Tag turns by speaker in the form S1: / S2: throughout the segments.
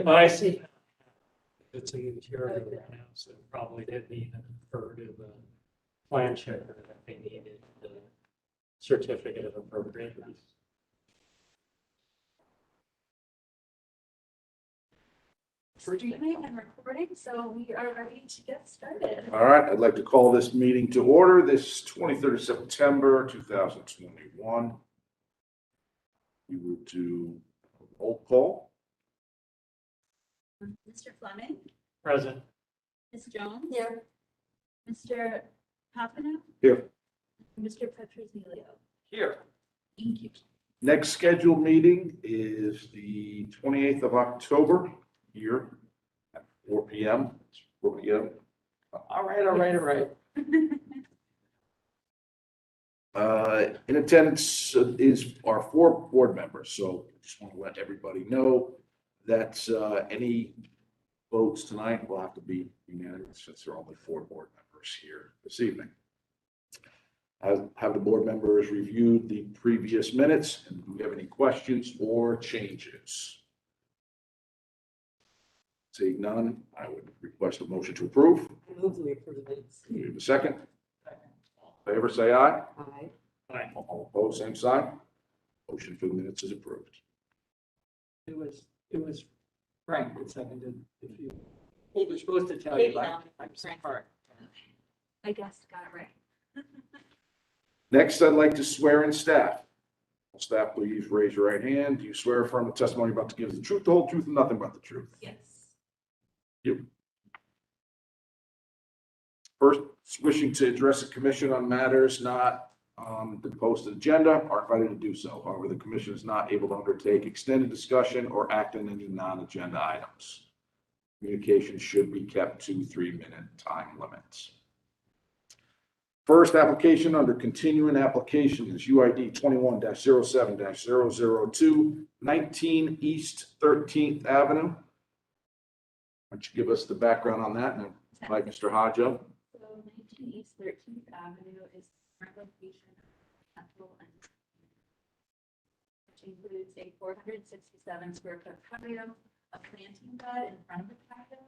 S1: I see. It's an interior house, it probably didn't even refer to the plan checker that they needed the certificate of appropriateness.
S2: Streaming and recording, so we are ready to get started.
S3: All right, I'd like to call this meeting to order this 23rd of September, 2021. We will do a roll call.
S2: Mr. Fleming,
S1: Present.
S2: Ms. Jones. Here. Mr. Papineau.
S3: Here.
S2: Mr. Petrozelio.
S3: Here.
S2: Thank you.
S3: Next scheduled meeting is the 28th of October, here at 4 p.m. 4 p.m.
S1: All right.
S3: In attendance is our 4 board members, so just want to let everybody know that any votes tonight will have to be unanimous since there are only 4 board members here this evening. Have the board members reviewed the previous minutes, and do we have any questions or changes? Seeing none, I would request a motion to approve.
S4: Move we approve the minutes.
S3: Do we have a second? All in favor, say aye.
S4: Aye.
S3: All opposed, same sign. Motion for the minutes is approved.
S1: It was Frank that seconded. If you,
S4: He
S1: we're supposed to tell
S4: Maybe
S1: you,
S4: not.
S1: I'm sorry.
S2: I guess got it right.
S3: Next, I'd like to swear in staff. Staff, please raise your right hand. Do you swear affirm the testimony you're about to give is the truth, the whole truth, and nothing but the truth?
S2: Yes.
S3: You. First, wishing to address the commission on matters not on the posted agenda are invited to do so. However, the commission is not able to undertake extended discussion or act on any non-agenda items. Communication should be kept to 3-minute time limits. First application under continuing application is UID 21-07-002, 19 East 13th Avenue. Why don't you give us the background on that, and invite Mr. Hodjo.
S2: So 19 East 13th Avenue is current location of Central and which includes a 467 square foot patio, a planting bed in front of the patio,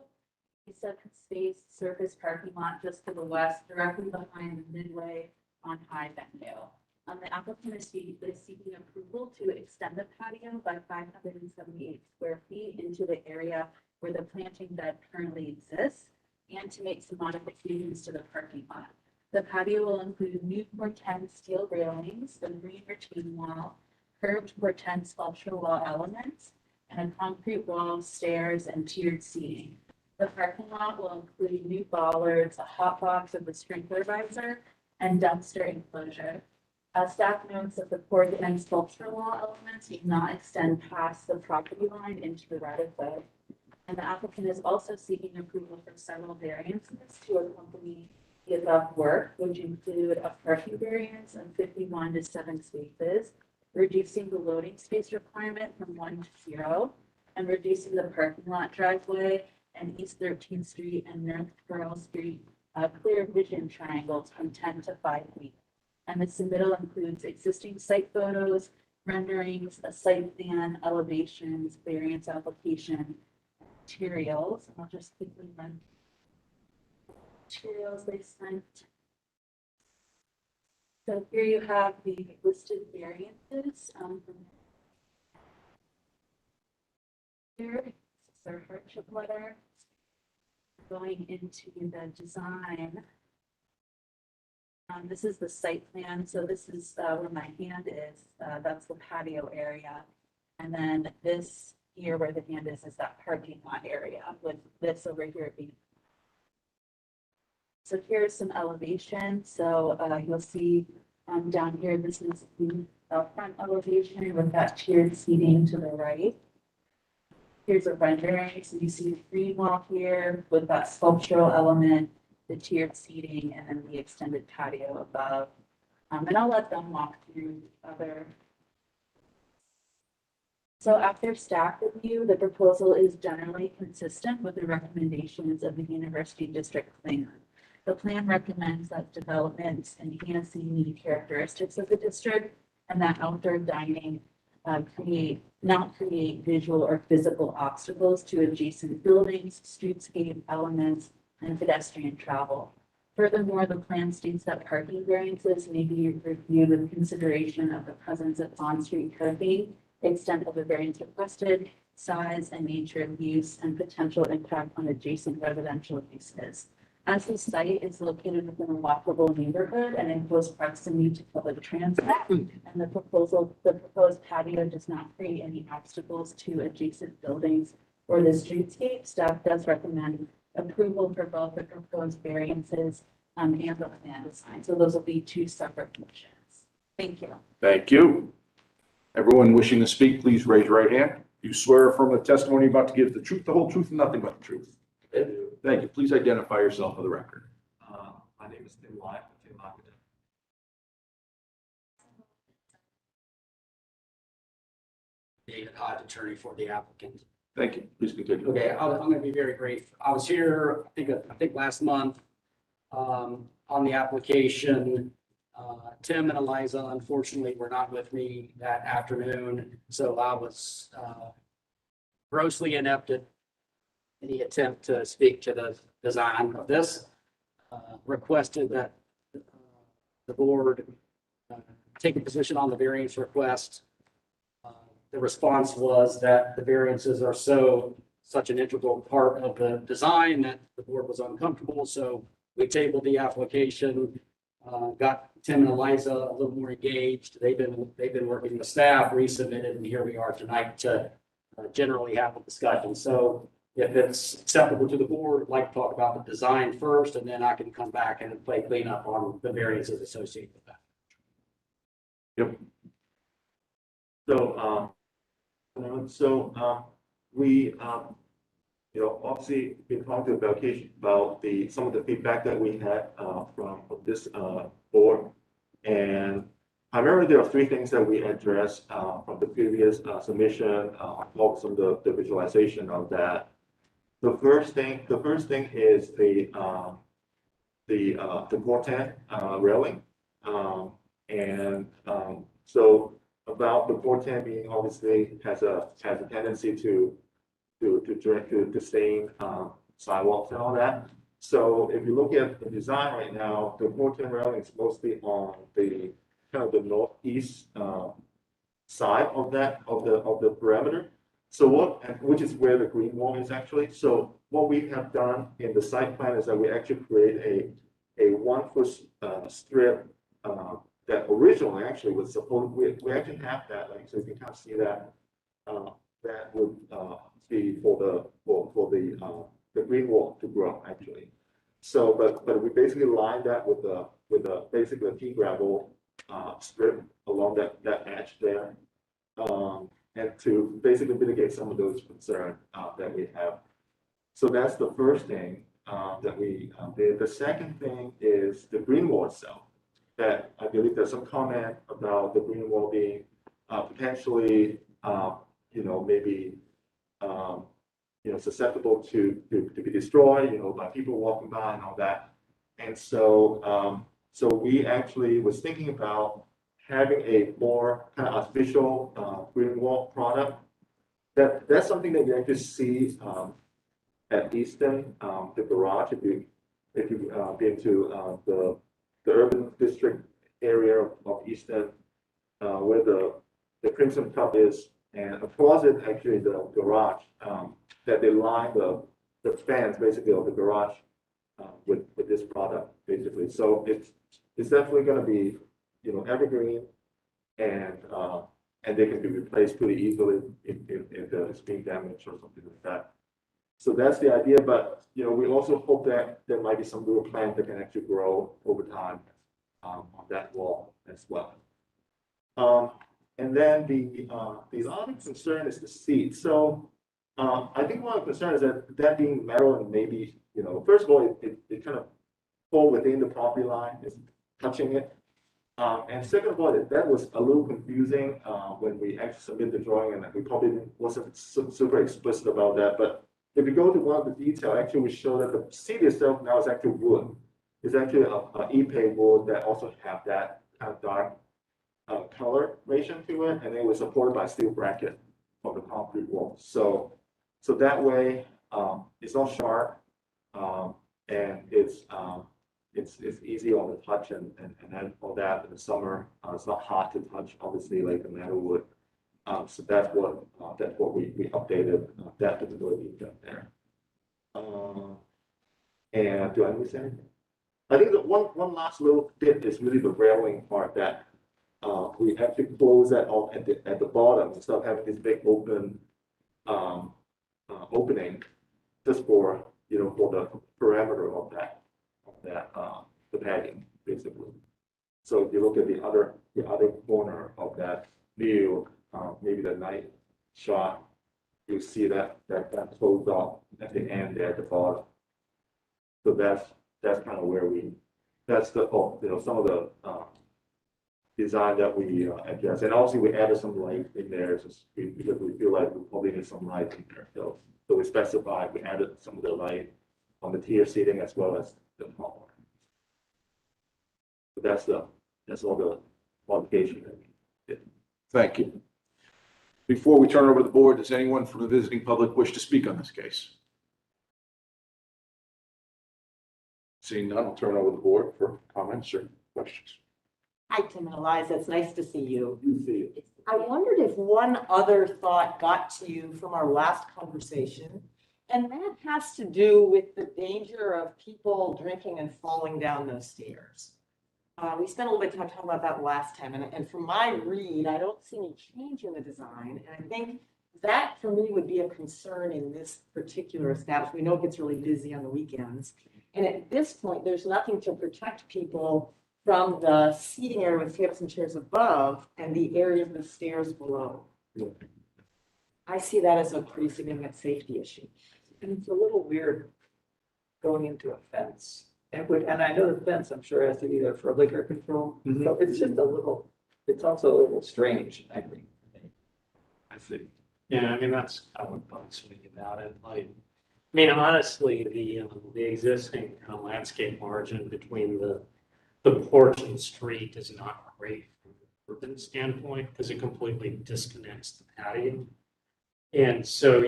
S2: a seven space surface parking lot just to the west, directly behind the midway on High Bendale. The applicant is seeking approval to extend the patio by 578 square feet into the area where the planting bed currently exists, and to make some modifications to the parking lot. The patio will include new Corten steel railings, a green retaining wall, curved Corten sculptural wall elements, and a concrete wall, stairs, and tiered seating. The parking lot will include new bollards, a hot box with a sprinkler visor, and dumpster enclosure. Staff notes that the Corten sculptural wall elements do not extend past the property line into the right of way. And the applicant is also seeking approval for several variances to accompany the above work, which include a parking variance of 51 to 7 spaces, reducing the loading space requirement from 1 to 0, and reducing the parking lot driveway and East 13th Street and North Pearl Street clear vision triangles from 10 to 5 feet. And the submittal includes existing site photos, renderings, a site plan, elevations, variance application, materials. I'll just quickly run materials they sent. So here you have the listed variances. Here is our hardship letter. Going into the design. This is the site plan. So this is where my hand is. That's the patio area. And then this here where the hand is that parking lot area with this over here being. So here's some elevation. So you'll see down here, this is the front elevation with that tiered seating to the right. Here's a rendering. So you see the green wall here with that sculptural element, the tiered seating, and then the extended patio above. And I'll let them walk through other. So after staff review, the proposal is generally consistent with the recommendations of the University District Plan. The plan recommends that developments enhancing the characteristics of the district and that outdoor dining not create visual or physical obstacles to adjacent buildings, streetscape elements, and pedestrian travel. Furthermore, the plan states that parking variances may be reviewed with consideration of the presence of on-street parking, extent of the variance requested, size and nature of use, and potential impact on adjacent residential uses. As the site is located within a walkable neighborhood and in close proximity to public transit, and the proposed patio does not create any obstacles to adjacent buildings or the streetscape, staff does recommend approval for both the proposed variances and the plan design. So those will be two separate motions. Thank you.
S3: Thank you. Everyone wishing to speak, please raise your right hand. You swear affirm the testimony you're about to give the truth, the whole truth, and nothing but the truth. Thank you. Please identify yourself for the record.
S1: My name is Tim Lott. David Hodge, attorney for the applicant.
S3: Thank you. Please continue.
S1: Okay, I'm going to be very brief. I was here, I think last month, on the application. Tim and Eliza, unfortunately, were not with me that afternoon, so I was grossly inept at any attempt to speak to the design of this. Requested that the board take a position on the variance request. The response was that the variances are such an integral part of the design that the board was uncomfortable. So we tabled the application, got Tim and Eliza a little more engaged. They've been working with staff, resubmitted, and here we are tonight to generally have a discussion. So if it's acceptable to the board, I'd like to talk about the design first, and then I can come back and play cleanup on the variances associated with that.
S3: Yep.
S5: We, obviously been talking to the application about some of the feedback that we had from this board. And primarily there are three things that we addressed from the previous submission, on some of the visualization of that. The first thing is the portent railing. So about the portent being obviously has a tendency to stain sidewalks and all that. So if you look at the design right now, the portent railing is mostly on the kind of the northeast side of the perimeter. So which is where the green wall is actually. So what we have done in the site plan is that we actually create a 1 foot strip that originally actually was supposed, we actually have that, like, so you can kind of see that that would be for the green wall to grow actually. So but we basically lined that with basically a pea gravel strip along that edge there, and to basically mitigate some of those concerns that we have. So that's the first thing that we did. The second thing is the green wall itself. That I believe there's some comment about the green wall being potentially, maybe, susceptible to be destroyed, by people walking by and all that. And so, so we actually was thinking about having a more kind of artificial green wall product. That's something that you actually see at Easton, the garage. If you've been to the urban district area of Easton, where the Crimson Cup is, and across it actually the garage, that they line the fans basically of the garage with this product basically. So it's definitely going to be evergreen, and they can be replaced pretty easily if it's being damaged or something like that. So that's the idea, but we also hope that there might be some little plant that can actually grow over time on that wall as well. And then the other concern is the seat. So I think one of the concerns is that being metal and maybe first of all it kind of fall within the property line, is touching it. And second of all, that was a little confusing when we actually submitted the drawing, and we probably wasn't super explicit about that, but if you go to one of the detail, actually we show that the seat itself now is actually wood. It's actually a Ipe wood that also have that kind of dark coloration to it, and it was supported by steel bracket on the concrete wall. So that way, it's not sharp, and it's easy on the touch and then all that in the summer, it's not hot to touch, obviously, like the metal wood. So that's what we updated, that particular detail there. And do I miss anything? I think that one last little bit is really the railing part that we have to close that off at the bottom instead of having this big open opening just for, for the perimeter of that the padding, basically. So if you look at the other corner of that view, maybe the night shot, you see that closed off at the end there at the bottom. So that's kind of where that's the some of the design that we address, and also we added some light in there just because we feel like we probably need some light in there. So we specified, we added some of the light on the tier seating as well as the hall. So that's all the modification that we did.
S3: Thank you. Before we turn over to the board, does anyone from the visiting public wish to speak on this case? Seeing none, I'll turn over the board for comments or questions.
S4: Hi, Tim and Eliza. It's nice to see you.
S3: You see it.
S4: I wondered if one other thought got to you from our last conversation, and that has to do with the danger of people drinking and falling down those stairs. We spent a little bit of time talking about that last time, and from my read, I don't see any change in the design, and I think that for me would be a concern in this particular establishment. We know it gets really busy on the weekends, and at this point, there's nothing to protect people from the seating area with tables and chairs above and the area of the stairs below. I see that as a pretty significant safety issue.
S6: And it's a little weird going into a fence. And I know the fence, I'm sure, has to be there for liquor control.
S3: Mhm.
S6: So it's just it's also a little strange, I think.
S3: I see.
S7: Yeah, I mean, that's how it bugs me about it. Like, I mean, honestly, the existing kind of landscape margin between the porch and street is not great from an urban standpoint because it completely disconnects the patio. And so,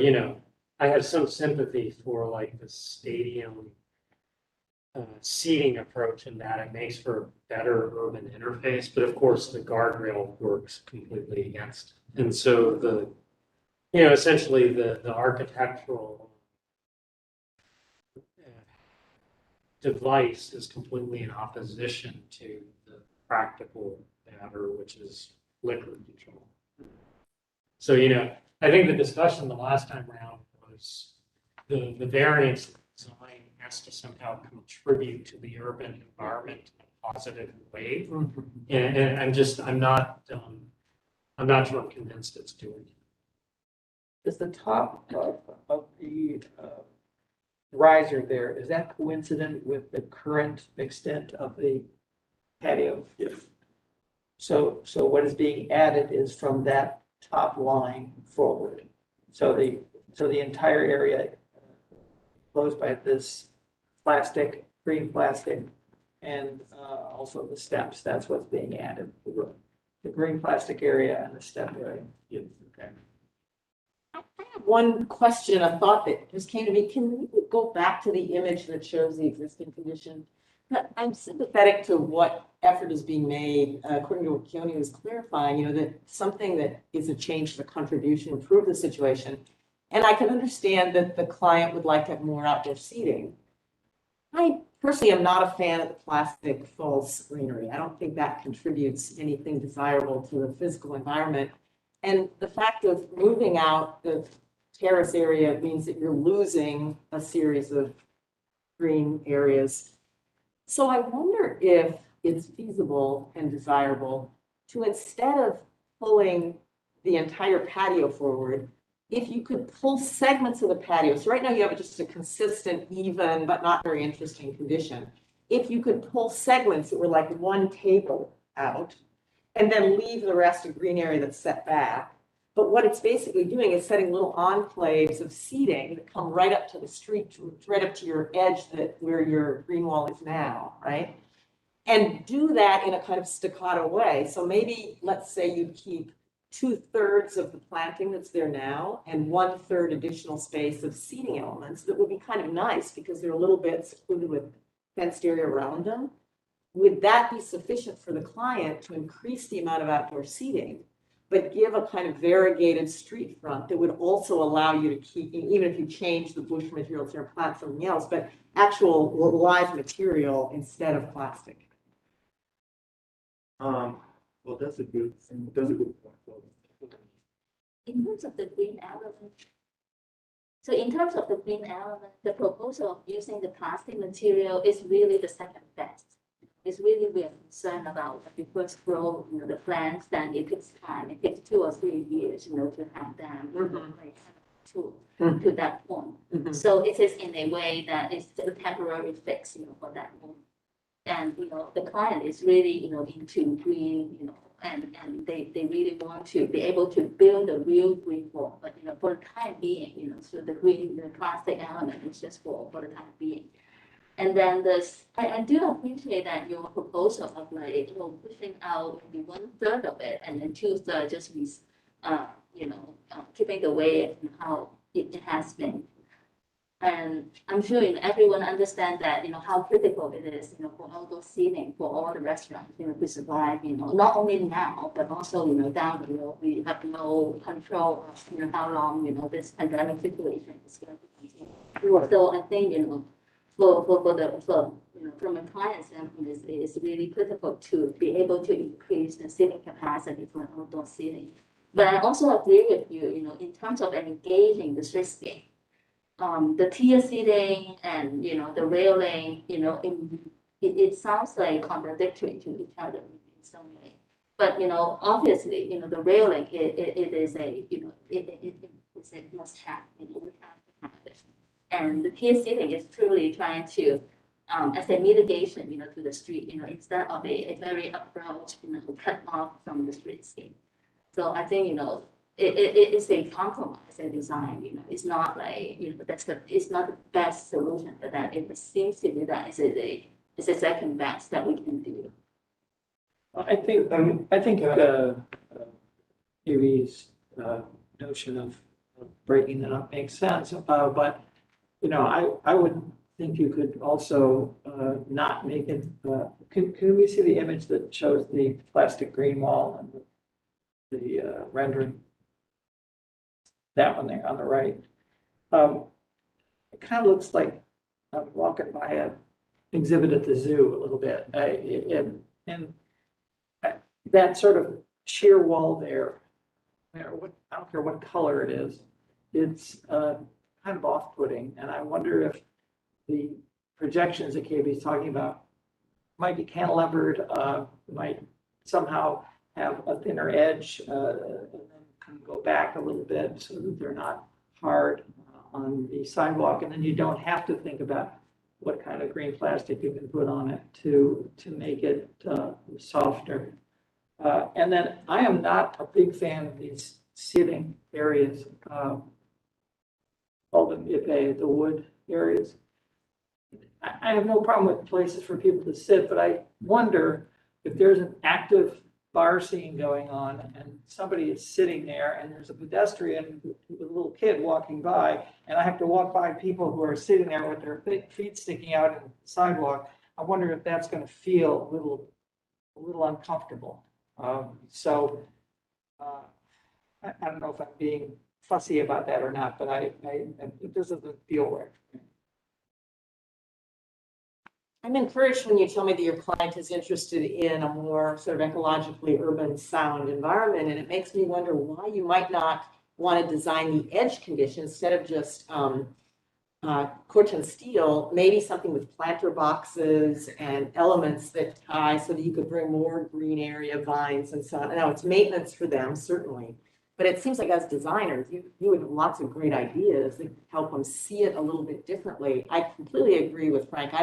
S7: I have some sympathy for like the stadium seating approach in that it makes for a better urban interface, but of course the guardrail works completely against it. And so essentially the architectural device is completely in opposition to the practical matter, which is liquor control. So, I think the discussion the last time around was the variance design has to somehow contribute to the urban environment in a positive way. And I'm not sure I'm convinced it's doing it.
S6: Is the top of the riser there, is that coincident with the current extent of the patio?
S3: Yes.
S6: So what is being added is from that top line forward. So the entire area closed by this green plastic, and also the steps, that's what's being added. The green plastic area and the step area.
S3: Yes. Okay.
S4: I have one question, a thought that just came to me. Can we go back to the image that shows the existing condition? I'm sympathetic to what effort is being made, according to what Keone was clarifying, that something that is a change to the contribution to improve the situation. And I can understand that the client would like to have more outdoor seating. I personally am not a fan of the plastic false greenery. I don't think that contributes anything desirable to the physical environment. And the fact of moving out the terrace area means that you're losing a series of green areas. So I wonder if it's feasible and desirable to, instead of pulling the entire patio forward, if you could pull segments of the patio. So right now you have just a consistent, even, but not very interesting condition. If you could pull segments that were like one table out and then leave the rest of green area that's set back. But what it's basically doing is setting little enclaves of seating that come right up to the street, right up to your edge where your green wall is now, right? And do that in a kind of staccato way. So maybe, let's say you keep 2/3 of the planting that's there now and 1/3 additional space of seating elements that would be kind of nice because they're a little bit secluded with fenced area around them. Would that be sufficient for the client to increase the amount of outdoor seating, but give a kind of variegated street front that would also allow you to keep, even if you change the bush material to plant something else, but actual live material instead of plastic?
S5: Well, that's a good point.
S2: In terms of the green element, so in terms of the green element, the proposal of using the plastic material is really the second best. It's really we are concerned about when you first grow, the plants, then it takes time. It takes 2 or 3 years, to have them like, to that point. So it is in a way that it's a temporary fix, for that moment. And, the client is really, into green, and they really want to be able to build a real green wall. But, for the time being, so the green, the plastic element is just for the time being. And then I do appreciate that your proposal of like, pushing out maybe 1/3 of it and then 2/3 just be, keeping the way and how it has been. And I'm sure everyone understands that, how critical it is, for all those seating, for all the restaurants, to survive, not only now, but also, down the road. We have no control of, how long, this pandemic situation is going to continue. So I think, from a client standpoint, it's really critical to be able to increase the seating capacity for outdoor seating. But I also agree with you, in terms of engaging the streetscape. The tier seating and, the railing, it sounds like contradictory to each other in some way. But, obviously, the railing, it is a, it's a must have, we have to have it. And the tier seating is truly trying to, as a mitigation, to the street, instead of a very abrupt, cut off from the streetscape. So I think, it is a compromise in design, it's not like, it's not the best solution, but that it seems to be that it's a second best that we can do.
S6: I think, Evie's notion of breaking it up makes sense, but, I would think you could also not make it, can we see the image that shows the plastic green wall and the rendering? That one there on the right. It kind of looks like I'm walking by an exhibit at the zoo a little bit. And that sort of sheer wall there, I don't care what color it is, it's kind of off-putting. And I wonder if the projections that KB's talking about might be cantilevered, might somehow have a thinner edge, and then can go back a little bit so that they're not hard on the sidewalk. And then you don't have to think about what kind of green plastic you can put on it to make it softer. And then I am not a big fan of these sitting areas, all the wood areas. I have no problem with places for people to sit, but I wonder if there's an active bar scene going on and somebody is sitting there and there's a pedestrian with a little kid walking by, and I have to walk by people who are sitting there with their feet sticking out in the sidewalk. I wonder if that's going to feel a little uncomfortable. I don't know if I'm being fussy about that or not, but it doesn't feel right.
S4: I'm encouraged when you tell me that your client is interested in a more sort of ecologically urban sound environment, and it makes me wonder why you might not want to design the edge condition instead of just corten steel, maybe something with planter boxes and elements that tie so that you could bring more green area, vines and so on. Now it's maintenance for them, certainly, but it seems like as designers, you would have lots of great ideas that help them see it a little bit differently. I completely agree with Frank.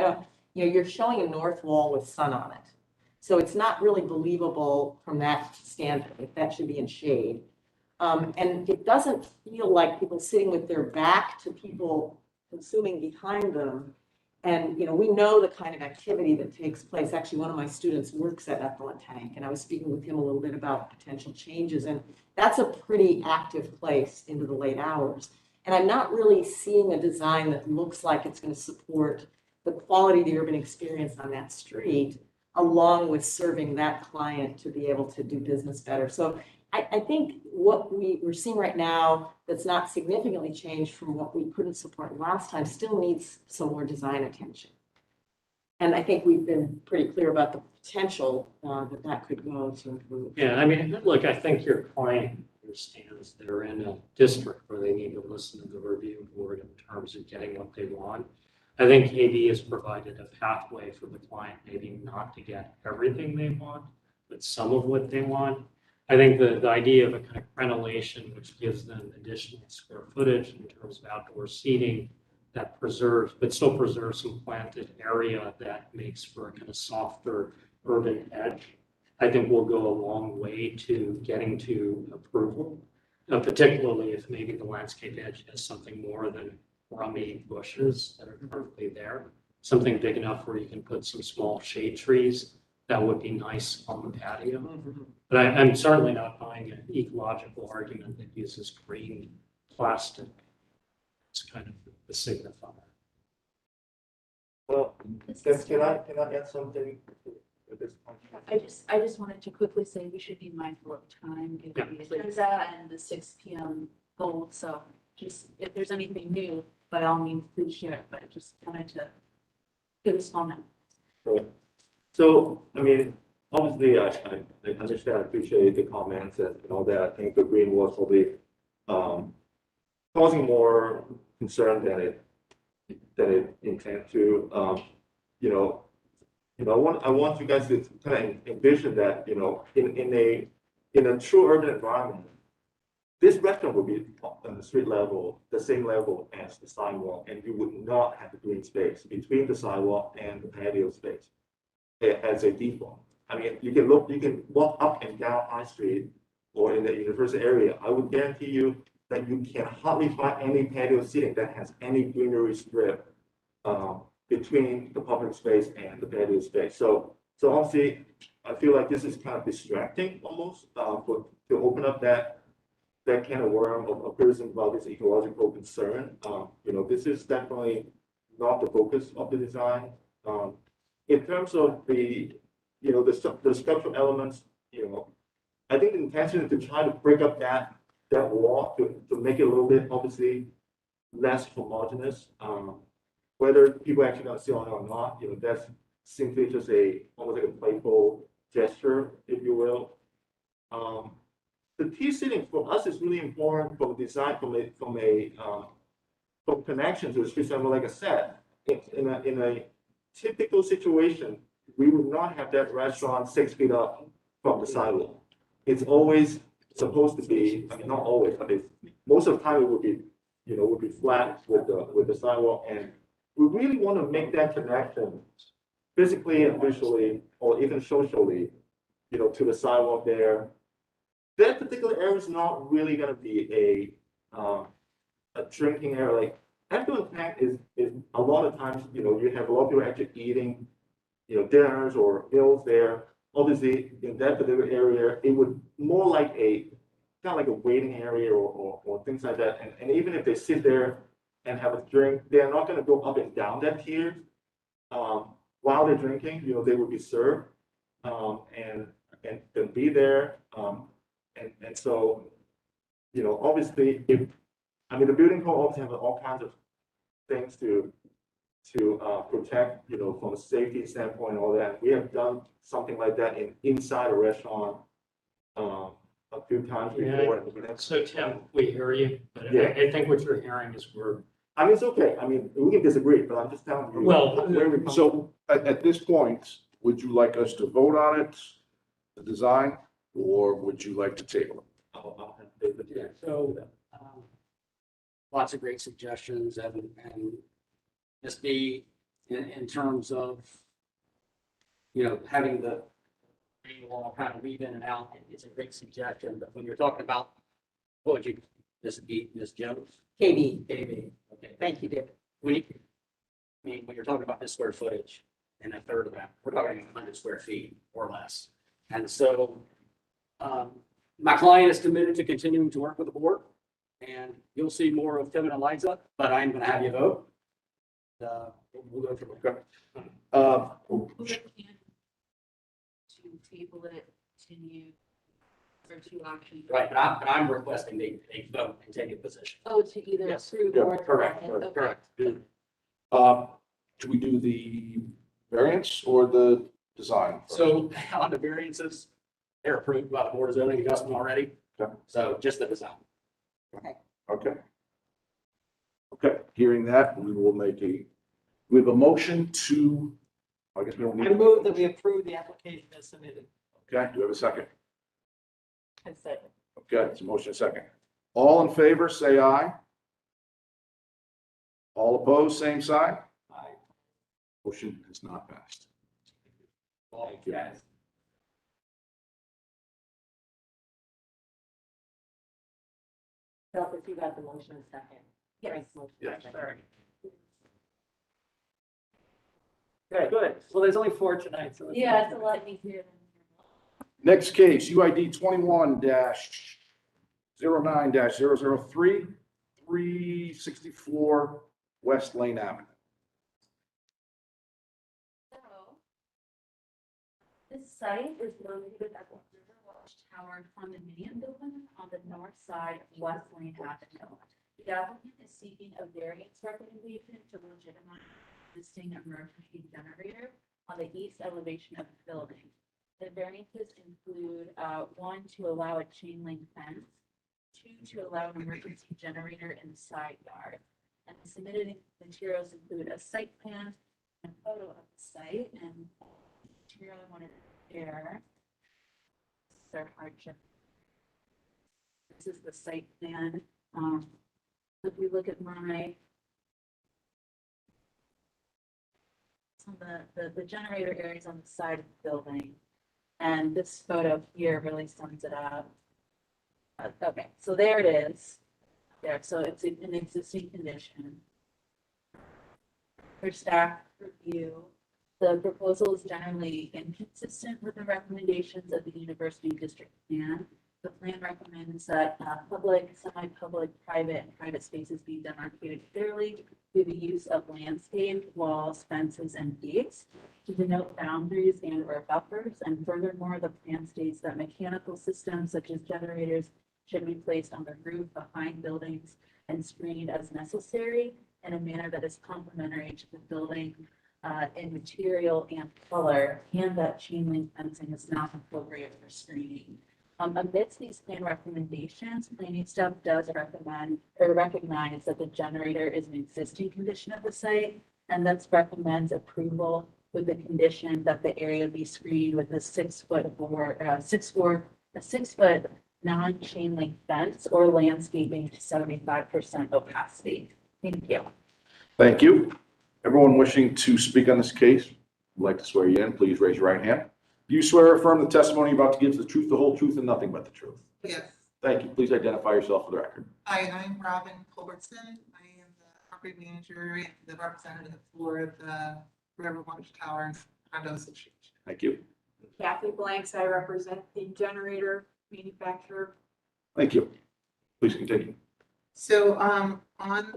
S4: You're showing a north wall with sun on it. So it's not really believable from that standpoint. That should be in shade. And it doesn't feel like people sitting with their back to people consuming behind them. And, you know, we know the kind of activity that takes place. Actually, one of my students works at Effluent Tank, and I was speaking with him a little bit about potential changes, and that's a pretty active place into the late hours. And I'm not really seeing a design that looks like it's going to support the quality of the urban experience on that street, along with serving that client to be able to do business better. So I think what we're seeing right now that's not significantly changed from what we couldn't support last time still needs some more design attention. And I think we've been pretty clear about the potential that could go to improve.
S7: Yeah, I mean, look, I think your client understands they're in a district where they need to listen to the review board in terms of getting what they want. I think KB has provided a pathway for the client maybe not to get everything they want, but some of what they want. I think the idea of a kind of crenellation, which gives them additional square footage in terms of outdoor seating that preserves, but still preserves some planted area that makes for a kind of softer urban edge, I think will go a long way to getting to approval, particularly if maybe the landscape edge has something more than rummy bushes that are currently there, something big enough where you can put some small shade trees. That would be nice on the patio. But I'm certainly not buying an ecological argument that uses green plastic. It's kind of the signifier.
S5: Well, can I add something at this point?
S2: I just wanted to quickly say we should be mindful of time, given the agenda and the 6 p.m. goal. So just if there's anything new, by all means, please share it. But I just wanted to give a small note.
S5: So, I mean, obviously, I understand, I appreciate the comments and all that. I think the green was probably causing more concern than it intended to. I want you guys to kind of envision that, in a true urban environment, this restaurant would be on the street level, the same level as the sidewalk, and you would not have the green space between the sidewalk and the patio space as a default. I mean, you can walk up and down High Street or in the university area. I would guarantee you that you can hardly find any patio seating that has any greenery strip between the public space and the patio space. So obviously, I feel like this is kind of distracting almost to open up that kind of worm of a person about this ecological concern. This is definitely not the focus of the design. In terms of the structural elements, I think the intention is to try to break up that wall to make it a little bit obviously less homogeneous. Whether people actually gonna see on it or not, that's simply just almost like a playful gesture, if you will. The T seating for us is really important from design, from connection to the street center. Like I said, in a typical situation, we would not have that restaurant 6 feet up from the sidewalk. It's always supposed to be, I mean, not always, but most of the time it would be flat with the sidewalk. And we really want to make that connection physically and visually, or even socially, to the sidewalk there. That particular area is not really going to be a drinking area. Like Effluent Tank is a lot of times, you have a lot of people actually eating, dinners or meals there. Obviously, in that particular area, it would more like kind of like a waiting area or things like that. And even if they sit there and have a drink, they're not going to go up and down that tier. While they're drinking, they would be served and be there. And so, obviously, the building code obviously has all kinds of things to protect, from a safety standpoint and all that. We have done something like that inside a restaurant a few times before.
S7: So Tim, we hear you, but
S5: Yeah.
S7: I think what you're hearing is
S5: It's okay. We can disagree, but I'm just telling you.
S7: Well,
S5: where we come
S3: So at this point, would you like us to vote on it, the design, or would you like to table it?
S5: I'll have David.
S1: Yeah, so, lots of great suggestions and just in terms of, having the wall kind of weave in and out, it's a great suggestion, but when you're talking about, what would you, Ms. Jones?
S4: KB,
S1: KB, okay.
S4: thank you, David.
S1: When you're talking about the square footage and a third of that. We're talking 100 square feet or less. And so my client is committed to continuing to work with the board, and you'll see more of Tim and Eliza, but I'm going to have you vote. We'll go through it.
S2: Who can to table it, continue, or to option?
S1: Right, but I'm requesting they vote and take a position.
S2: Oh, to either
S1: Yes.
S2: approve
S3: Yeah,
S2: or.
S1: Correct,
S2: deny it. Okay.
S1: correct.
S3: Do we do the variance or the design? first?
S1: So on the variances, they're approved by the Board of Zoning Adjustment already.
S3: Okay.
S1: So just the design.
S3: Okay. Okay, hearing that, we have a motion to, I guess we don't need.
S6: I move that we approve the application as submitted.
S3: Okay, do we have a second?
S4: I said,
S3: Okay, it's a motion, a second. All in favor, say aye. All opposed, same sign.
S6: Aye.
S3: Motion has not passed.
S1: Thank you.
S4: Phil, if you got the motion in second.
S2: Yes.
S4: Frank's motion in
S3: Yes.
S4: second.
S6: Good. Well, there's only 4 tonight, so.
S2: Yeah, it's a lot easier than.
S3: Next case, UID 21-09-003, 364 West Lane Avenue.
S2: So, this site is located at the River Watchtower condominium building on the north side of West Lane Avenue. The applicant is seeking a variance recommendation to legitimize existing emergency generator on the east elevation of the building. The variances include, 1, to allow a chain link fence, 2, to allow an emergency generator in the side yard. And the submitted materials include a site plan and a photo of the site, and material I wanted to share. Sir hardship. This is the site plan. If we look at my on the generator areas on the side of the building. And this photo here really sums it up. Okay, so there it is. There, so it's in an existing condition. For staff review, the proposal is generally inconsistent with the recommendations of the University District Plan. The plan recommends that public, semi-public, private, and private spaces be demarcated clearly through the use of landscape, walls, fences, and gates to denote boundaries and or buffers. And furthermore, the plan states that mechanical systems such as generators should be placed on the roof behind buildings and screened as necessary in a manner that is complementary to the building in material and color, and that chain link fencing is not appropriate for screening. Amidst these plan recommendations, planning staff does recommend or recognize that the generator is an existing condition of the site, and thus recommends approval with the condition that the area be screened with a 6-foot or 6-foot non-chain link fence or landscaping to 75% opacity. Thank you.
S3: Thank you. Everyone wishing to speak on this case, would like to swear you in, please raise your right hand. Do you swear or affirm the testimony you're about to give is the truth, the whole truth, and nothing but the truth?
S8: Yes,
S3: Thank you. Please identify yourself for the record.
S8: I'm Robin Culbertson. I am the property manager and the representative for the River Watchtower Condo Association.
S3: Thank you.
S9: Kathy Blanks, I represent the generator manufacturer.
S3: Thank you. Please continue.
S8: So, on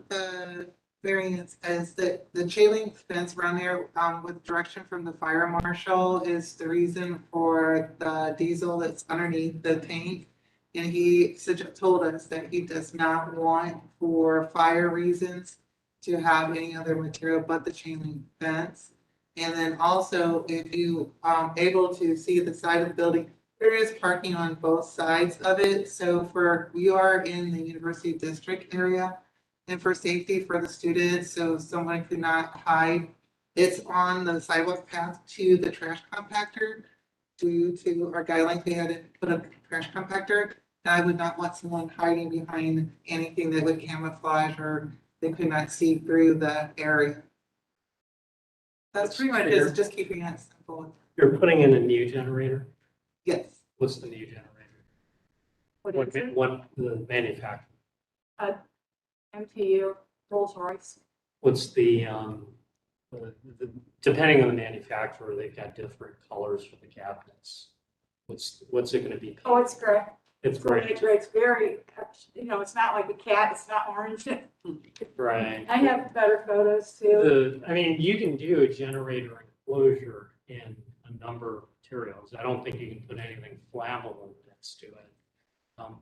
S8: the variance as the chain link fence around there, with direction from the fire marshal is the reason for the diesel that's underneath the tank. And he told us that he does not want for fire reasons to have any other material but the chain link fence. And then also, if you able to see the side of the building, there is parking on both sides of it. So we are in the University District area. And for safety for the students, so someone could not hide. It's on the sidewalk path to the trash compactor. Due to our guidelines, we had to put a trash compactor. And I would not want someone hiding behind anything that would camouflage or they could not see through the area. That's pretty much it, just keeping it simple.
S7: You're putting in a new generator?
S8: Yes.
S7: What's the new generator?
S9: What is it?
S7: What the manufacturer?
S9: MTU, Rolls Royce.
S7: What's the depending on the manufacturer, they've got different colors for the cabinets. What's it gonna be?
S9: Oh, it's gray.
S7: It's great,
S9: It's very, it's not like a cat, it's not orange.
S7: right?
S9: I have better photos too.
S7: I mean, you can do a generator enclosure in a number of materials. I don't think you can put anything flammable next to it.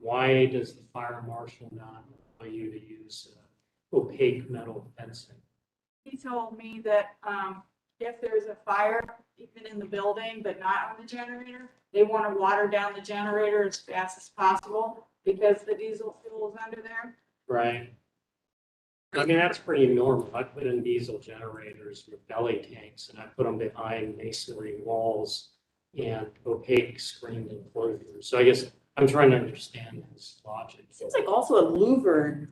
S7: Why does the fire marshal not allow you to use opaque metal fencing?
S9: He told me that, if there's a fire, even in the building, but not on the generator, they want to water down the generator as fast as possible because the diesel fuel is under there.
S7: Right. I mean, that's pretty normal. I put in diesel generators with belly tanks and I put them behind masonry walls and opaque screened enclosures. So I guess I'm trying to understand his logic.
S4: Seems like also a louvered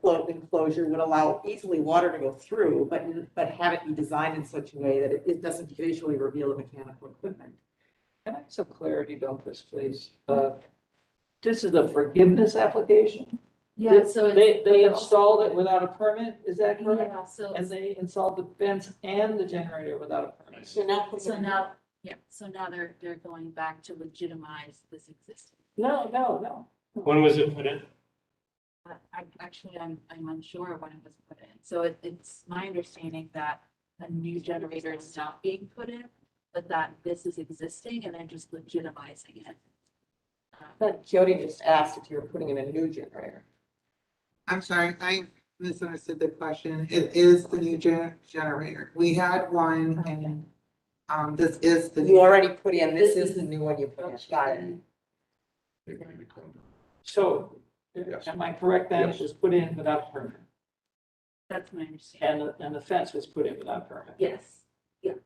S4: float enclosure would allow easily water to go through, but have it be designed in such a way that it doesn't visually reveal the mechanical equipment.
S6: Can I have some clarity about this, please? This is a forgiveness application?
S2: Yeah, so
S6: They installed it without a permit, is that correct?
S2: Yeah, so,
S6: And they installed the fence and the generator without a permit?
S4: So now,
S2: so now they're going back to legitimize this existing.
S6: No.
S7: When was it put in?
S2: I'm unsure when it was put in. So it's my understanding that a new generator is not being put in, but that this is existing and then just legitimizing it.
S4: but Jody just asked if you were putting in a new generator.
S8: I'm sorry, I misunderstood the question. It is the new generator. We had one and, this is the.
S4: You already put in, this is the new one you put in, got it.
S6: So,
S3: Yes.
S6: am I correct then?
S3: Yes.
S6: It was put in without a permit?
S2: That's my understanding.
S6: And the fence was put in without a permit?
S2: Yes.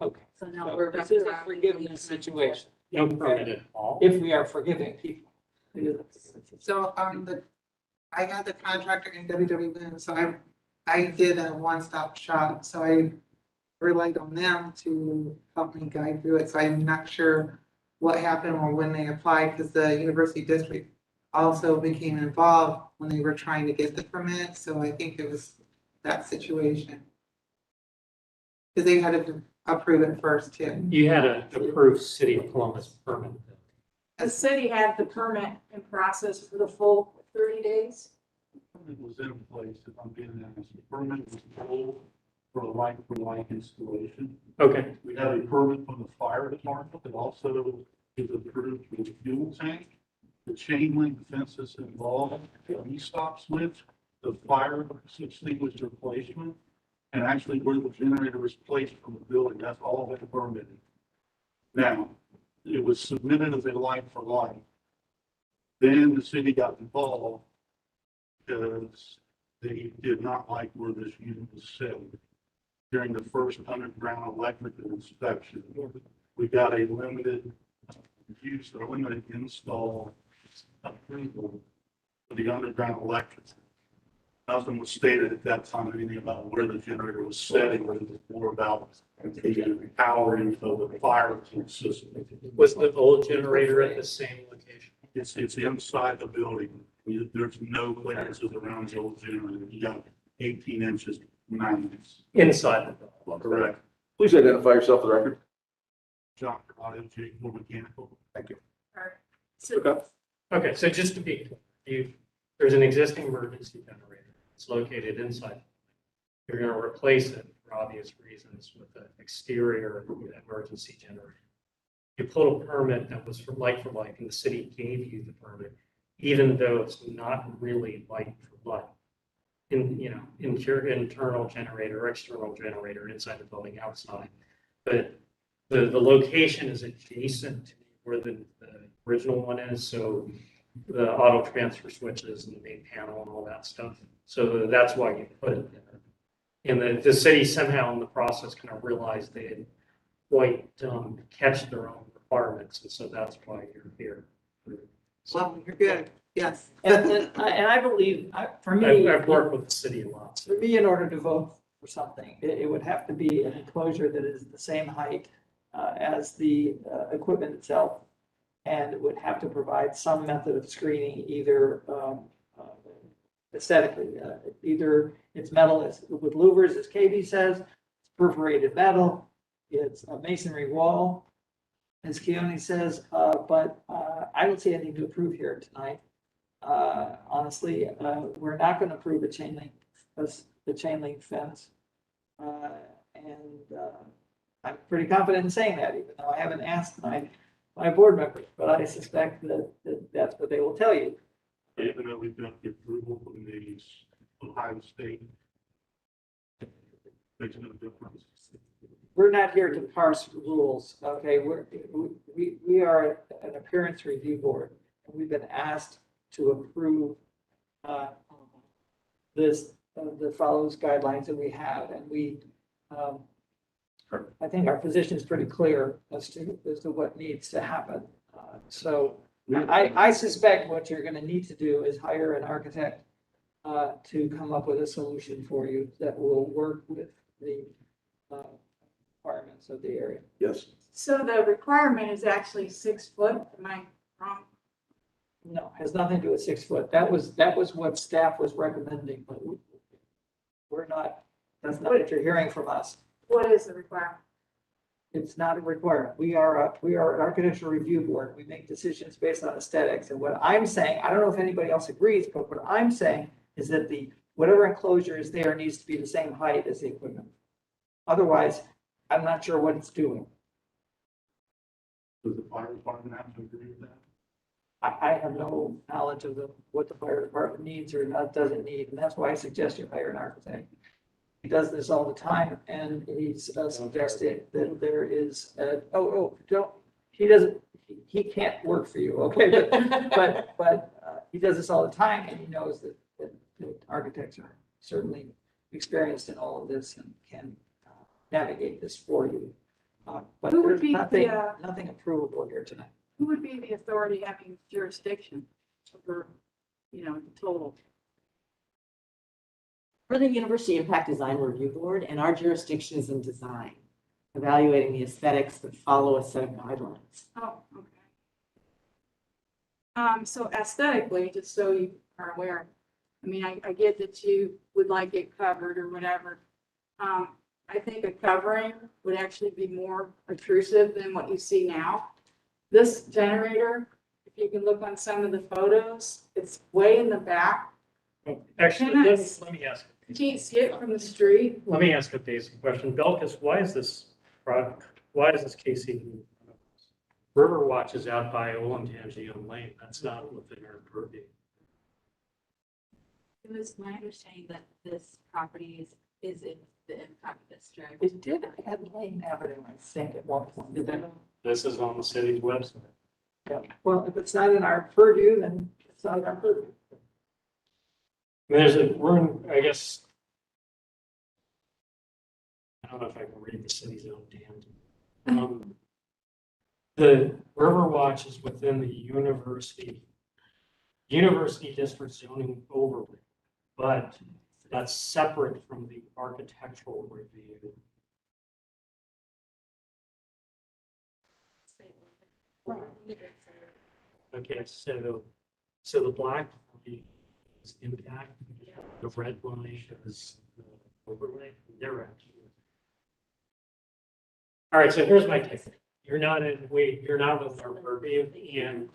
S6: Okay.
S2: So now
S6: So
S2: we're.
S6: this is a forgiveness situation,
S7: No permit at all?
S6: if we are forgiving people.
S8: So, I had the contractor in WW, so I did a one-stop shop, so I relied on them to help me guide through it, so I'm not sure what happened or when they applied, because the university district also became involved when they were trying to get the permit, so I think it was that situation. Because they had to approve it first too.
S7: You had an approved City of Columbus permit.
S9: The city had the permit in process for the full 30 days.
S10: It was in place, if I'm being honest, the permit was pulled for a like installation.
S7: Okay,
S10: We have a permit from the fire department that also is approved for the fuel tank, the chain link fences involved, the e-stop switch, the fire extinguisher replacement, and actually where the generator is placed from the building, that's all been permitted. Now, it was submitted as a like for like. Then the city got involved because they did not like where this unit was set. During the first underground electrical inspection, we got a limited use or limited install approval for the underground electric. Nothing was stated at that time, anything about where the generator was setting, but it was more about the powering of the fire system.
S7: was the old generator at the same location?
S10: It's inside the building. There's no clearances around the old generator. You got 18 inches max.
S7: Inside the building.
S10: Correct.
S3: Please identify yourself for the record.
S10: John Carvalho, J. Moore Mechanical.
S3: Thank you.
S2: So
S3: Okay.
S7: Okay, so just to be clear, there's an existing emergency generator. It's located inside. You're going to replace it for obvious reasons with an exterior emergency generator. You pulled a permit that was for like, and the city gave you the permit, even though it's not really like for like. Internal generator, or external generator inside the building, outside. But the location is adjacent to where the original one is, so the auto transfer switches and the main panel and all that stuff. So that's why you put it there. And the city somehow in the process kind of realized they had quite catch their own requirements, and so that's why you're here.
S8: Well, you're good, yes.
S6: And I believe, for me.
S7: I've worked with the city a lot. So.
S6: For me, in order to vote for something, it would have to be an enclosure that is the same height as the equipment itself. And it would have to provide some method of screening, either aesthetically, either it's metal with louvers, as KB says, it's perforated metal, it's a masonry wall, as Keone says, but I don't see anything to approve here tonight. Honestly, we're not gonna approve the chain link fence. And I'm pretty confident in saying that, even though I haven't asked my board members, but I suspect that that's what they will tell you.
S10: Even though we've got the approval from the Ohio State. Makes no difference.
S6: We're not here to parse rules, okay? We are an appearance review board, and we've been asked to approve this, that follows guidelines that we have, and we, I think our position is pretty clear as to what needs to happen. So I suspect what you're gonna need to do is hire an architect to come up with a solution for you that will work with the requirements of the area.
S3: Yes.
S9: So the requirement is actually 6 foot, am I wrong?
S6: No, has nothing to do with 6 foot. That was what staff was recommending, but we're not, that's not what you're hearing from us.
S9: What is the requirement?
S6: It's not a requirement. We are an architectural review board. We make decisions based on aesthetics. And what I'm saying, I don't know if anybody else agrees, but what I'm saying is that whatever enclosure is there needs to be the same height as the equipment. Otherwise, I'm not sure what it's doing.
S10: Does the fire department have to agree with that?
S6: I have no knowledge of what the fire department needs or doesn't need, and that's why I suggest you hire an architect. He does this all the time, and he's suggested that there is, he can't work for you, okay? But he does this all the time, and he knows that architects are certainly experienced in all of this and can navigate this for you. But
S9: Who would
S6: there's
S9: be
S6: nothing,
S9: the,
S6: nothing approvable here tonight.
S9: Who would be the authority having jurisdiction over, the total?
S4: We're the University Impact Design Review Board, and our jurisdiction is in design, evaluating the aesthetics that follow a set of guidelines.
S9: Oh, okay. So aesthetically, just so you are aware, I mean, I get that you would like it covered or whatever. I think a covering would actually be more obtrusive than what you see now. This generator, if you can look on some of the photos, it's way in the back.
S7: Actually,
S9: Goodness.
S7: let me ask.
S9: You can't see it from the street.
S7: Let me ask a basic question. Belkis, why is this KC? Riverwatch is out by Olentangy Lane. That's not within our purview.
S2: It was my understanding that this property is in the impact district.
S6: It did have Lane Avenue, I think, at one point. Did that?
S7: This is on the city's website.
S6: Yeah. Well, if it's not in our purview, then it's not in our purview.
S7: I mean, I guess, I don't know if I can read the city's own tangent. The Riverwatch is within the university district zoning overlay, but that's separate from the architectural review. Okay, so the black is impact, the red line is the overlay. They're actually. All right, so here's my take. You're not with our purview, and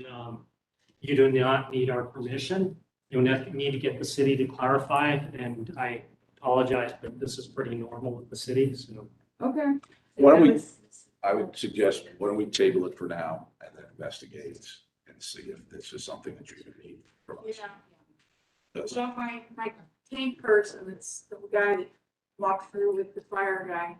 S7: you do not need our permission. You'll need to get the city to clarify, and I apologize, but this is pretty normal with the city, so.
S9: Okay.
S3: Why don't we, I would suggest, why don't we table it for now and then investigate and see if this is something that you're gonna need from us.
S9: Yeah.
S3: That's-
S9: So my tank person, it's the guy that walked through with the fire guy.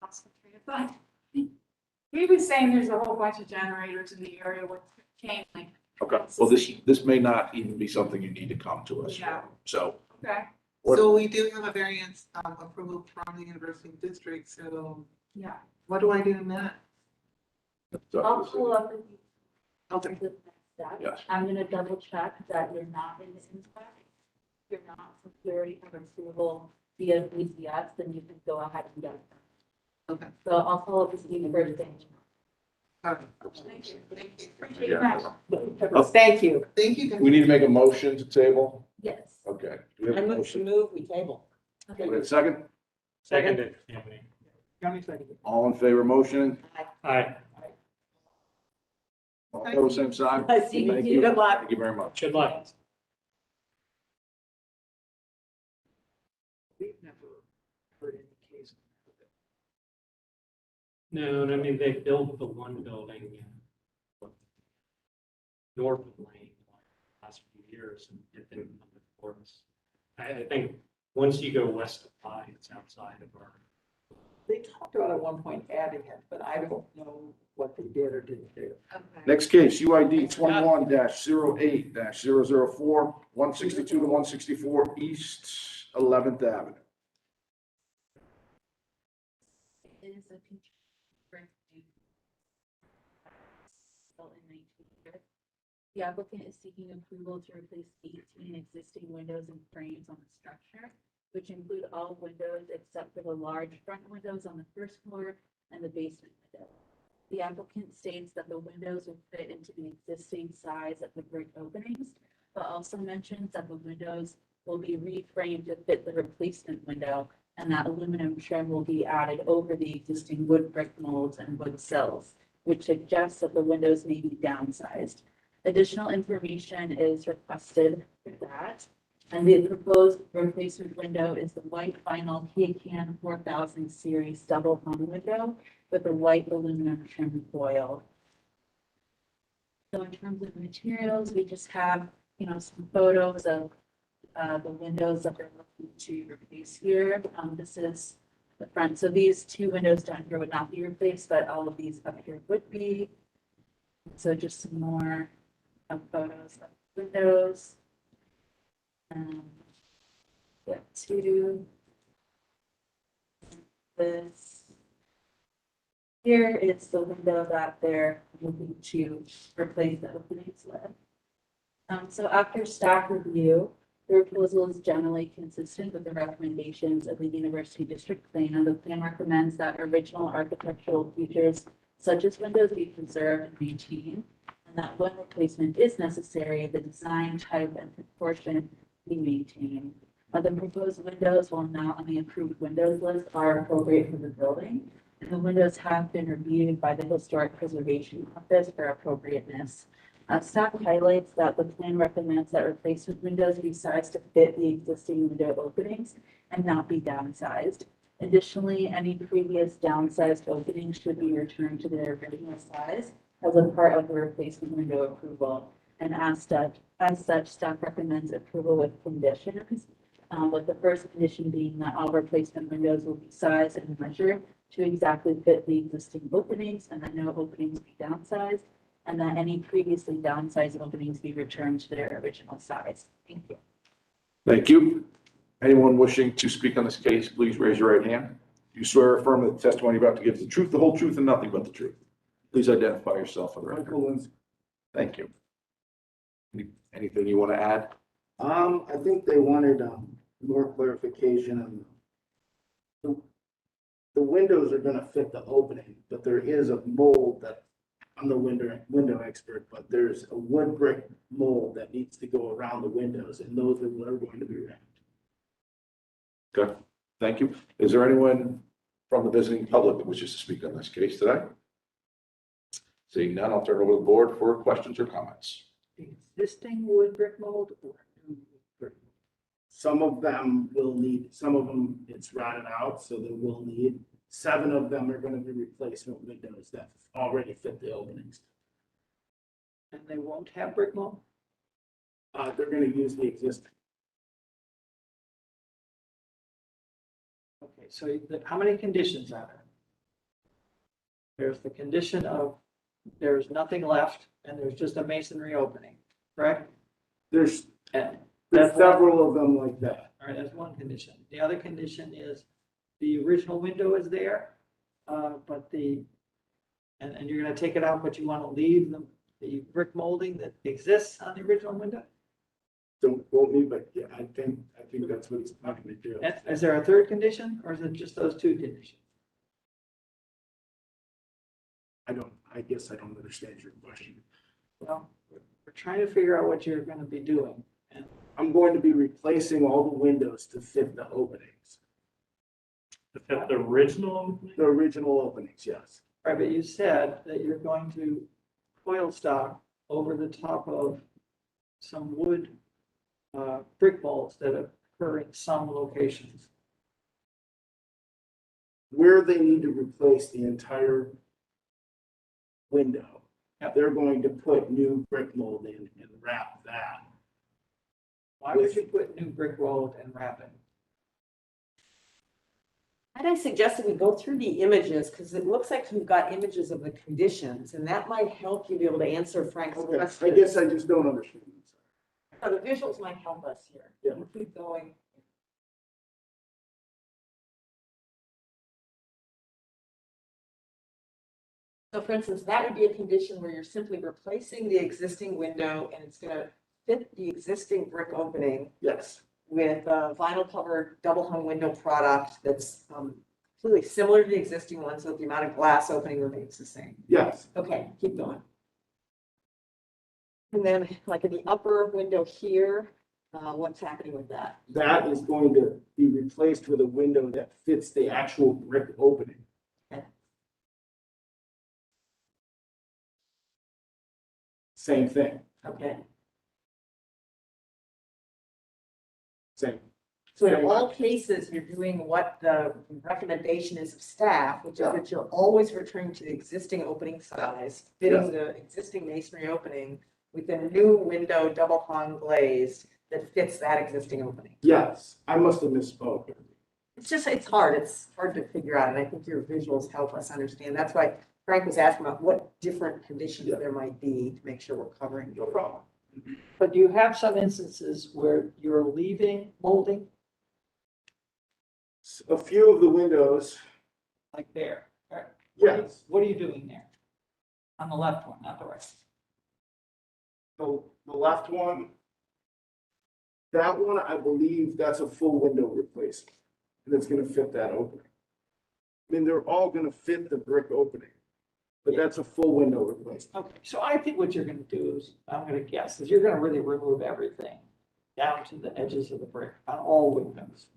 S9: Lost my train of thought. He was saying there's a whole bunch of generators in the area with chain link.
S3: Okay, well, this may not even be something you need to come to us
S9: Yeah.
S3: for, so.
S9: Okay,
S3: What-
S8: So we do have a variance approval from the University District, so
S9: yeah.
S8: what do I do now?
S2: I'll pull up with you.
S8: Okay.
S2: the next step.
S3: Yes.
S2: I'm gonna double check that you're not in this impact. If you're not, since you already have approval via BCS, then you can go ahead and get it.
S8: Okay.
S2: So I'll follow up with you first thing.
S8: All right.
S9: Thank you. Appreciate
S3: Yeah.
S9: that.
S4: Thank you.
S8: Thank you. guys.
S3: We need to make a motion to table?
S2: Yes.
S3: Okay. Do we have
S4: I
S3: a
S4: move to
S3: motion?
S4: move, we table.
S2: Okay.
S3: Wait a second.
S7: Seconded, Anthony.
S6: County secretary.
S3: All in favor of motion?
S7: Aye.
S3: All opposed, same sign.
S4: I see.
S3: Thank you.
S4: Good luck.
S3: Thank you very much.
S7: Good luck.
S6: We've never heard any case.
S7: No, I mean, they built the one building north of Lane the last few years and it didn't come before us. I think once you go west of Pi, it's outside of our.
S6: They talked about at one point adding it, but I don't know what they did or didn't do.
S2: Okay.
S3: Next case, UID 21-08-004, 162 to 164 East 11th Avenue.
S2: It is a brick built in 1900. The applicant is seeking approval to replace 18 existing windows and frames on the structure, which include all windows except for the large front windows on the first floor and the basement window. The applicant states that the windows will fit into the existing size of the brick openings, but also mentions that the windows will be reframed to fit the replacement window and that aluminum trim will be added over the existing wood brick molds and wood sills, which suggests that the windows may be downsized. Additional information is requested for that. And the proposed replacement window is the white vinyl K-Can 4000 series double hung window with a white aluminum trim foil. So in terms of materials, we just have, some photos of the windows that we're looking to replace here. This is the front. So these two windows down here would not be replaced, but all of these up here would be. So just some more photos of windows. Get to this. Here is the window that they're looking to replace the openings with. So after staff review, the proposal is generally consistent with the recommendations of the University District Plan, and the plan recommends that original architectural features such as windows be preserved and maintained, and that when replacement is necessary, the design type and proportion be maintained. The proposed windows, while not on the approved windows list, are appropriate for the building, and the windows have been reviewed by the Historic Preservation Office for appropriateness. Staff highlights that the plan recommends that replacement windows be sized to fit the existing window openings and not be downsized. Additionally, any previous downsized openings should be returned to their original size as a part of the replacement window approval. And as such, staff recommends approval with conditions, with the first condition being that all replacement windows will be sized and measured to exactly fit the existing openings and that no openings be downsized, and that any previously downsized openings be returned to their original size. Thank you.
S3: Thank you. Anyone wishing to speak on this case, please raise your right hand. Do you swear or affirm that the testimony you're about to give is the truth, the whole truth, and nothing but the truth? Please identify yourself for the record. Thank you. Anything you want to add?
S11: I think they wanted, more clarification on the windows are gonna fit the opening, but there is a mold that, I'm the window expert, but there's a wood brick mold that needs to go around the windows, and those are what are going to be wrapped.
S3: Good. Thank you. Is there anyone from the visiting public that wishes to speak on this case today? Seeing none, I'll turn it over to the board for questions or comments.
S6: Existing wood brick mold or new brick?
S11: Some of them will need, some of them it's rotted out, so they will need. 7 of them are gonna be replacement windows that already fit the openings.
S6: And they won't have brick mold?
S11: They're gonna use the existing.
S6: Okay, so how many conditions are there? There's the condition of there's nothing left and there's just a masonry opening, correct?
S11: There's
S6: And
S11: There's
S6: that's one.
S11: several of them like that.
S6: All right, that's one condition. The other condition is the original window is there, but and you're gonna take it out, but you want to leave the brick molding that exists on the original window?
S11: Don't quote me, but yeah, I think that's what he's not gonna do.
S6: And is there a third condition or is it just those 2 conditions?
S11: I guess I don't understand your question.
S6: Well, we're trying to figure out what you're gonna be doing. And
S11: I'm going to be replacing all the windows to fit the openings,
S10: To fit the original,
S11: the original openings, yes.
S6: Right, but you said that you're going to coil stock over the top of some wood brick molds that occur in some locations.
S11: Where they need to replace the entire window,
S6: Yep.
S11: they're going to put new brick mold in and wrap that.
S6: Why would you put new brick mold and wrap it?
S4: And I suggested we go through the images, because it looks like you've got images of the conditions, and that might help you be able to answer Frank's
S11: Okay,
S4: question.
S11: I guess I just don't understand.
S4: So the visuals might help us here.
S11: Yeah.
S4: We'll keep going. So for instance, that would be a condition where you're simply replacing the existing window and it's gonna fit the existing brick opening
S11: Yes,
S4: with a vinyl covered double hung window product that's completely similar to the existing one, so the amount of glass opening remains the same.
S11: yes,
S4: Okay, keep going. And then like in the upper window here, what's happening with that?
S11: that is going to be replaced with a window that fits the actual brick opening.
S4: Okay.
S11: Same thing,
S4: Okay,
S11: same.
S4: so in all cases, you're doing what the recommendation is of staff, which is that you're always returning to the existing opening size, fitting the existing masonry opening with a new window double hung glazed that fits that existing opening.
S11: Yes, I must have misspoke.
S4: It's just, it's hard to figure out, and I think your visuals help us understand. That's why Frank was asking about what different conditions there might be to make sure we're covering.
S11: No problem.
S6: But you have some instances where you're leaving molding,
S11: A few of the windows,
S6: like there. Right?
S11: yes,
S6: What are you doing there? On the left one, not the right.
S11: the left one, that one, I believe that's a full window replacement. And it's gonna fit that opening. I mean, they're all gonna fit the brick opening, but that's a full window replacement.
S6: Okay, so I think what you're gonna do is, I'm gonna guess, is you're gonna really remove everything down to the edges of the brick on all windows,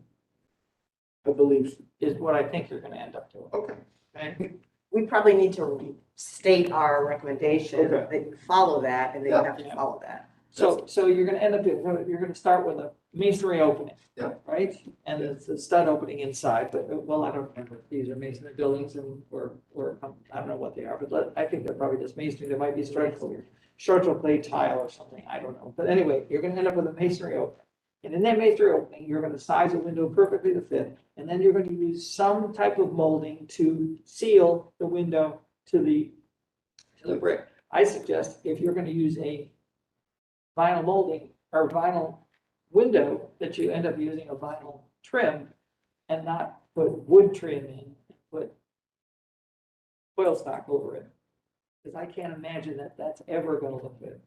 S11: I believe, so.
S6: is what I think you're gonna end up doing.
S11: Okay.
S6: Okay?
S4: We probably need to state our recommendation,
S11: Okay.
S4: that you follow that, and they
S11: Yeah.
S4: have to follow that.
S6: So you're gonna end up, you're gonna start with a masonry opening.
S11: Yeah.
S6: Right? And it's a stud opening inside, but, well, I don't remember if these are masonry buildings or, I don't know what they are, but I think they're probably just masonry, there might be structural clay tile or something, I don't know. But anyway, you're gonna end up with a masonry opening. And in that masonry opening, you're gonna size a window perfectly to fit, and then you're gonna use some type of molding to seal the window to the brick. I suggest if you're gonna use a vinyl molding or vinyl window, that you end up using a vinyl trim and not put wood trim in, put foil stock over it. Because I can't imagine that that's ever gonna look good.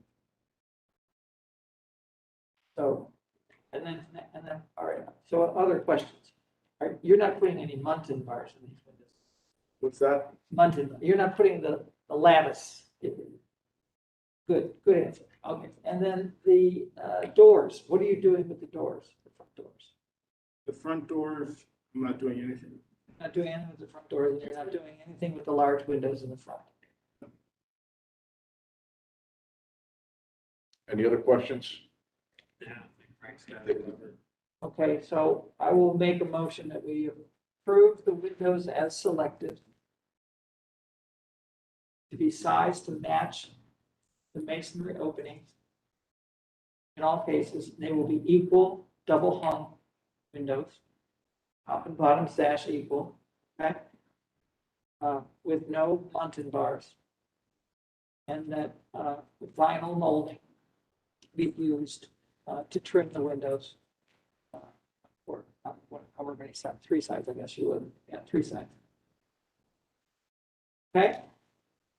S6: So, and then, all right, so other questions. You're not putting any muntin bars in these windows.
S11: What's that?
S6: Muntin, you're not putting the lattice. Good answer. Okay, and then the doors, what are you doing with the doors, the front doors?
S11: The front doors, I'm not doing anything.
S6: Not doing anything with the front doors, and you're not doing anything with the large windows in the front.
S3: Any other questions?
S7: Yeah, I think Frank's got it covered.
S6: Okay, so I will make a motion that we approve the windows as selected to be sized to match the masonry openings. In all cases, they will be equal double hung windows, top and bottom sash equal, okay? With no muntin bars. And that vinyl molding be used to trim the windows. Or however many sides, 3 sides, I guess you would, yeah, 3 sides. Okay,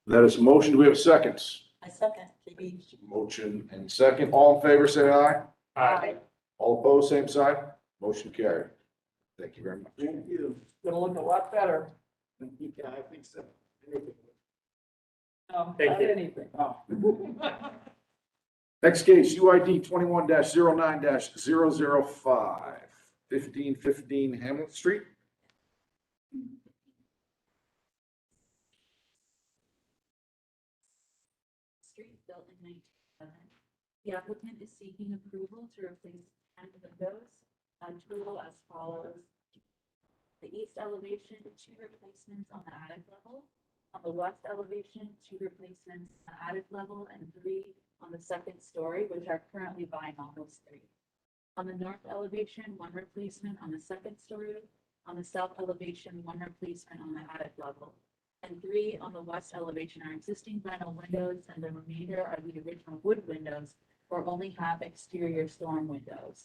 S3: That is a motion. Do we have seconds?
S4: I second, KB.
S3: Motion and second. All in favor, say aye.
S4: Aye.
S3: All opposed, same sign. Motion carried. Thank you very much.
S11: Thank you.
S6: gonna look a lot better.
S11: Yeah, I think so. Anything.
S6: No,
S7: Thank
S6: not
S7: you.
S6: anything.
S11: Oh.
S3: Next case, UID 21-09-005, 1515 Hamlet Street.
S2: Street built in 1911. The applicant is seeking approval to replace 10 windows, total as follows. The east elevation, 2 replacements on the attic level. On the west elevation, 2 replacements on the attic level and 3 on the second story, which are currently vinyl, those 3. On the north elevation, 1 replacement on the second story. On the south elevation, 1 replacement on the attic level. And 3 on the west elevation are existing vinyl windows, and the remainder are the original wood windows, or only have exterior storm windows.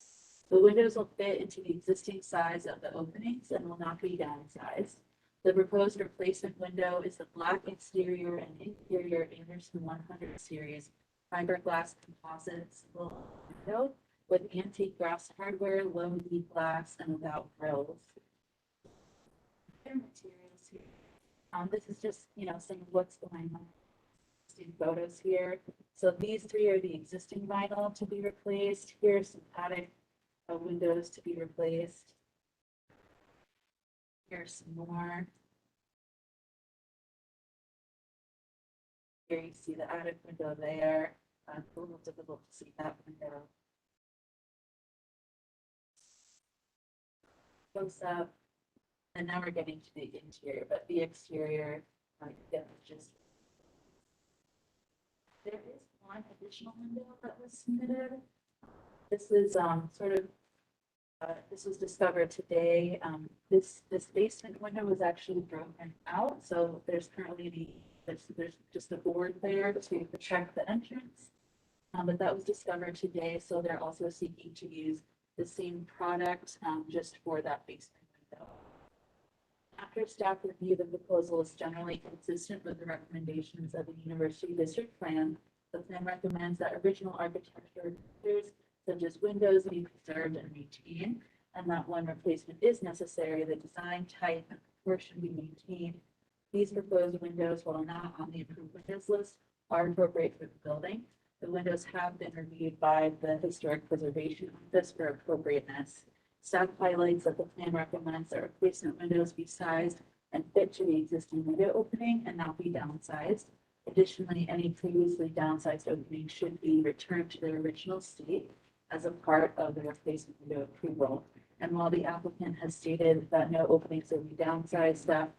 S2: The windows will fit into the existing size of the openings and will not be downsized. The proposed replacement window is the black exterior and interior Anderson 100 series fiberglass composites window with antique brass hardware, low lead glass, and without grills. Materials here. This is just, some of what's going on. Photos here. So these 3 are the existing vinyl to be replaced. Here's some attic windows to be replaced. Here's some more. Here you see the attic window there. A little difficult to see that window. Close up. And now we're getting to the interior, but the exterior, just. There is 1 additional window that was submitted. This is this was discovered today. This basement window was actually broken out, so there's currently there's just a board there to protect the entrance. But that was discovered today, so they're also seeking to use the same product just for that basement window. After staff review, the proposal is generally consistent with the recommendations of the University District Plan. The plan recommends that original architecture features such as windows be preserved and maintained, and that when replacement is necessary, the design type and proportion be maintained. These proposed windows, while not on the approved windows list, are appropriate for the building. The windows have been reviewed by the Historic Preservation Office for appropriateness. Staff highlights that the plan recommends that replacement windows be sized and fit to the existing window opening and not be downsized. Additionally, any previously downsized openings should be returned to their original state as a part of the replacement window approval. And while the applicant has stated that no openings will be downsized, staff,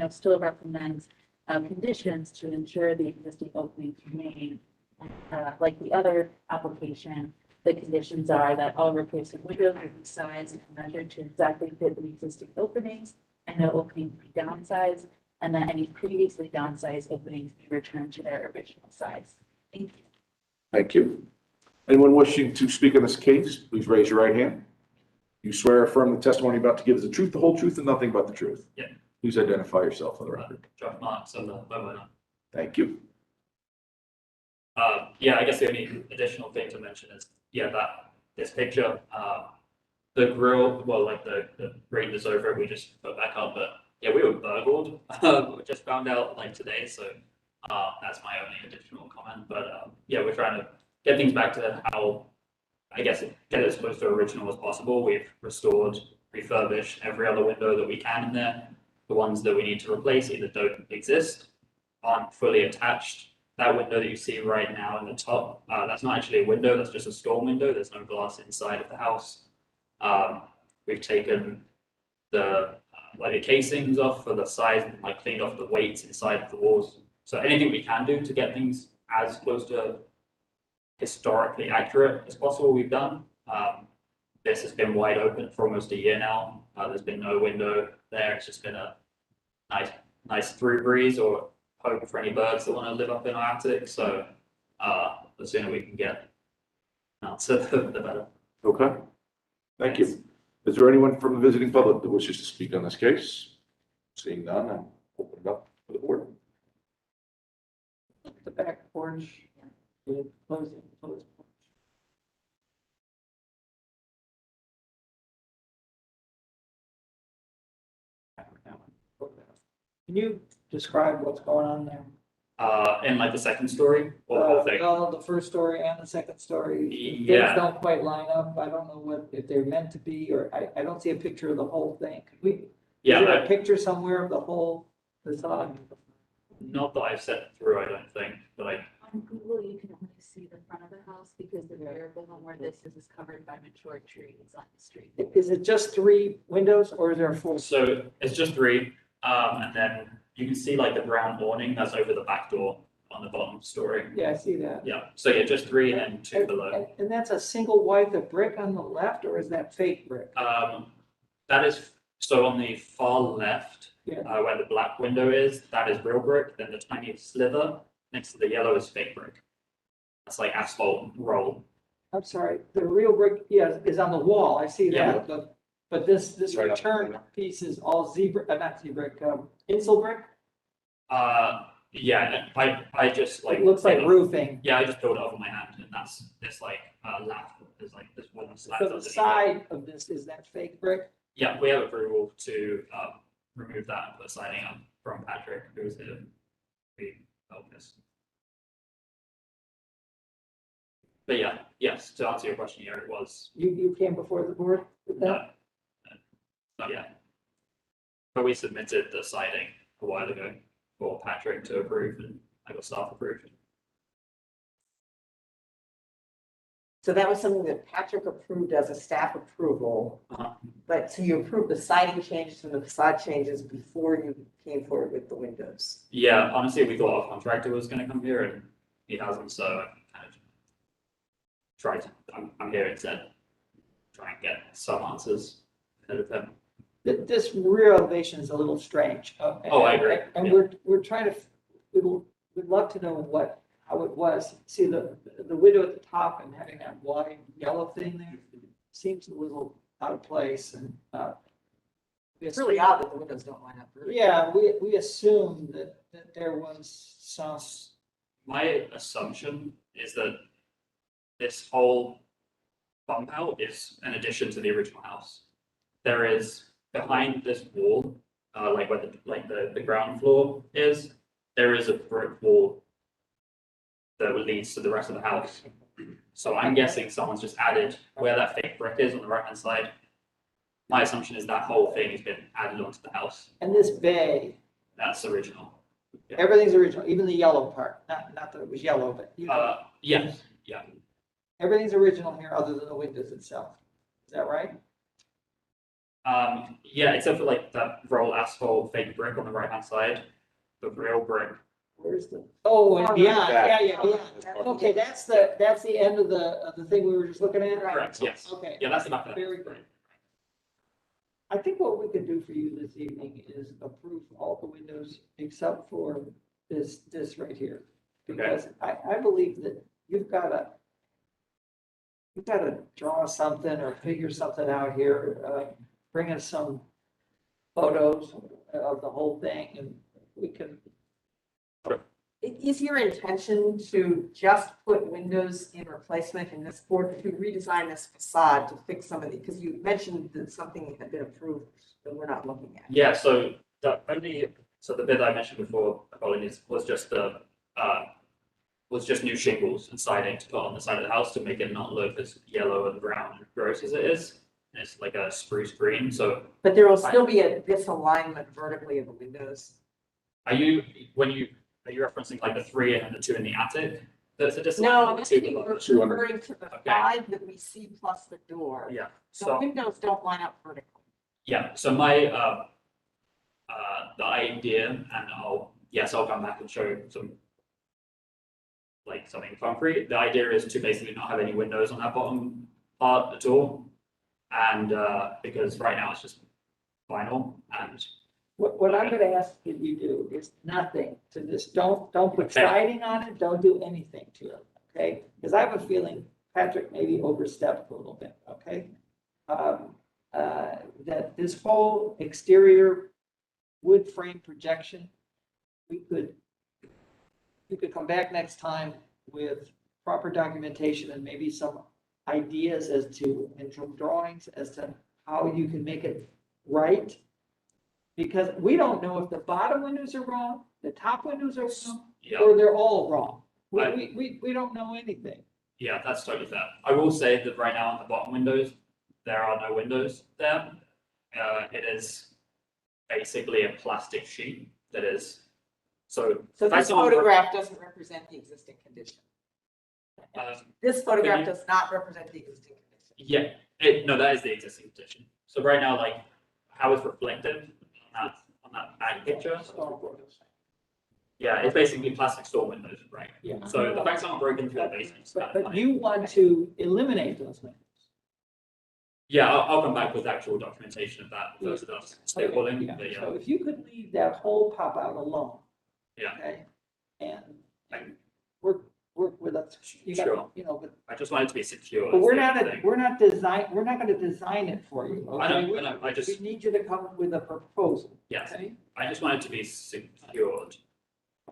S2: still recommends conditions to ensure the existing openings remain. Like the other application, the conditions are that all replacement windows will be sized and measured to exactly fit the existing openings, and no openings be downsized, and that any previously downsized openings be returned to their original size. Thank you.
S3: Thank you. Anyone wishing to speak on this case, please raise your right hand. You swear or affirm the testimony about to give is the truth, the whole truth, and nothing but the truth.
S12: Yeah.
S3: Please identify yourself for the record.
S12: Josh Marks on the homeowner.
S3: Thank you.
S12: Yeah, I guess the only additional thing to mention is, that this picture, the grill, well, like the grate is over it, we just put back up, but yeah, we were burgled. We just found out like today, so that's my only additional comment. But yeah, we're trying to get things back to how, I guess, get it as close to original as possible. We've restored, refurbished every other window that we can in there. The ones that we need to replace either don't exist, aren't fully attached. That window that you see right now in the top, that's not actually a window, that's just a storm window. There's no glass inside of the house. We've taken the the casings off for the size and cleaned off the weights inside of the walls. So anything we can do to get things as close to historically accurate as possible, we've done. This has been wide open for almost a year now. There's been no window there. It's just been a nice through breeze or home for any birds that want to live up in our attic. So the sooner we can get an answer, the better.
S3: Okay. Thank you. Is there anyone from the visiting public that wishes to speak on this case? Seeing none, I'll open it up for the board.
S6: The back porch, the closed porch. Can you describe what's going on there?
S12: In like the second story or the whole thing.
S6: Well, the first story and the second story, things
S12: Yeah.
S6: don't quite line up. I don't know if they're meant to be, or I don't see a picture of the whole thing. Could we, is
S12: Yeah,
S6: there a picture somewhere of the whole facade?
S12: not that I've set through, I don't think, but I,
S2: On Google, you can only see the front of the house because the variable where this is covered by mature trees on the street.
S6: Is it just 3 windows or is there a full?
S12: so it's just 3. And then you can see like the brown awning that's over the back door on the bottom story.
S6: Yeah, I see that.
S12: Yeah, so yeah, just 3 and 2 below.
S6: And that's a single wide of brick on the left, or is that fake brick?
S12: That is, so on the far left,
S6: Yeah.
S12: where the black window is, that is real brick, then the tiny sliver next to the yellow is fake brick. That's like asphalt roll.
S6: I'm sorry, the real brick, yeah, is on the wall. I see
S12: Yeah.
S6: that, but this
S3: Right up
S6: return
S3: there.
S6: piece is all not Z-brick, insel brick?
S12: Yeah, I just like.
S6: It looks like roofing.
S12: Yeah, I just built it off of my hand and that's, it's like, lap, there's like this one slab.
S6: So the
S12: underneath it.
S6: side of this, is that fake brick?
S12: Yeah, we have approval to, remove that and put siding up from Patrick, who's the, focus. But yeah, yes, to answer your question here, it was,
S6: You came before the board with
S12: no,
S6: that?
S12: not yet. But we submitted the siding a while ago for Patrick to approve and I got staff approved.
S4: So that was something that Patrick approved as a staff approval,
S12: Uh-huh.
S4: but so you approved the siding changes and the facade changes before you came forward with the windows.
S12: Yeah, honestly, we thought our contractor was gonna come here and he hasn't, so I kind of tried to, I'm here instead. Try and get some answers ahead of him.
S6: This rear elevation is a little strange.
S12: Oh, I agree.
S6: And
S12: Yeah.
S6: we're trying to, we'd love to know how it was. See the window at the top and having that wide yellow thing there seems a little out of place and,
S4: It's really odd that the windows don't line up. Really.
S6: yeah, we assumed that there was some,
S12: My assumption is that this whole bump out is an addition to the original house. There is behind this wall, like where the ground floor is, there is a brick wall that leads to the rest of the house. So I'm guessing someone's just added where that fake brick is on the right hand side. My assumption is that whole thing has been added onto the house.
S6: and this bay,
S12: That's original. Yeah.
S6: everything's original, even the yellow part, not that it was yellow, but you know,
S12: Yes, yeah.
S6: everything's original here other than the windows itself. Is that right?
S12: Yeah, except for like that roll asphalt fake brick on the right hand side, the real brick.
S6: Where's the, oh, and beyond,
S3: Back.
S6: yeah. Okay, that's the end of the thing we were just looking at?
S12: Correct, yes.
S6: Okay.
S12: Yeah, that's the back of
S6: Very good. I think what we could do for you this evening is approve all the windows except for this right here.
S12: Okay.
S6: Because I believe that you've gotta draw something or figure something out here, bring us some photos of the whole thing and we can.
S4: Is your intention to just put windows in replacement in this board to redesign this facade to fix some of the, because you mentioned that something had been approved that we're not looking at.
S12: Yeah, so the bit that I mentioned before, apologies, was just new shingles and siding to put on the side of the house to make it not look as yellow and brown and gross as it is. And it's like a spruce green, so
S4: But there will still be a disalignment vertically of the windows.
S12: are you referencing like the 3 and the 2 in the attic? That's a disalignment.
S4: No, I'm
S12: or two
S4: actually
S12: below?
S4: referring to the
S12: Okay.
S4: 5 that we see plus the door.
S12: Yeah,
S4: The
S12: so.
S4: windows don't line up vertically.
S12: Yeah, so my, the idea, and I'll come back and show some, like, something concrete. The idea is to basically not have any windows on that bottom part at all. And, because right now it's just vinyl and,
S6: What I'm gonna ask that you do is nothing to this, don't put
S12: Okay.
S6: siding on it, don't do anything to it, okay? Because I have a feeling Patrick maybe overstepped a little bit, okay? That this whole exterior wood frame projection, we could come back next time with proper documentation and maybe some ideas as to, and some drawings as to how you can make it right. Because we don't know if the bottom windows are wrong, the top windows are wrong,
S12: Yeah,
S6: or they're all wrong.
S12: I-
S6: We don't know anything.
S12: yeah, that's totally fair. I will say that right now on the bottom windows, there are no windows there. It is basically a plastic sheet that is, so.
S4: So
S12: if I
S4: this
S12: saw-
S4: photograph doesn't represent the existing condition.
S12: um,
S4: This photograph
S12: you-
S4: does not represent the existing condition.
S12: Yeah, no, that is the existing condition. So right now, like, how it's reflected on that back picture. Yeah, it's basically plastic store windows, right?
S6: Yeah.
S12: So the fact aren't broken through the basement.
S6: But you want to eliminate those windows.
S12: Yeah, I'll come back with actual documentation of that versus us stakeholding,
S6: Yeah,
S12: but
S6: so
S12: yeah,
S6: if you could leave that whole pop out alone.
S12: Yeah.
S6: Okay, and
S12: I-
S6: work with us, you
S12: Sure.
S6: got, but
S12: I just want it to be secure.
S6: but
S12: is
S6: we're
S12: the
S6: not,
S12: thing.
S6: we're not gonna design it for you,
S12: I know,
S6: okay?
S12: I know, I just-
S6: We need you to come up with a proposal,
S12: Yes,
S6: okay?
S12: I just want it to be secured,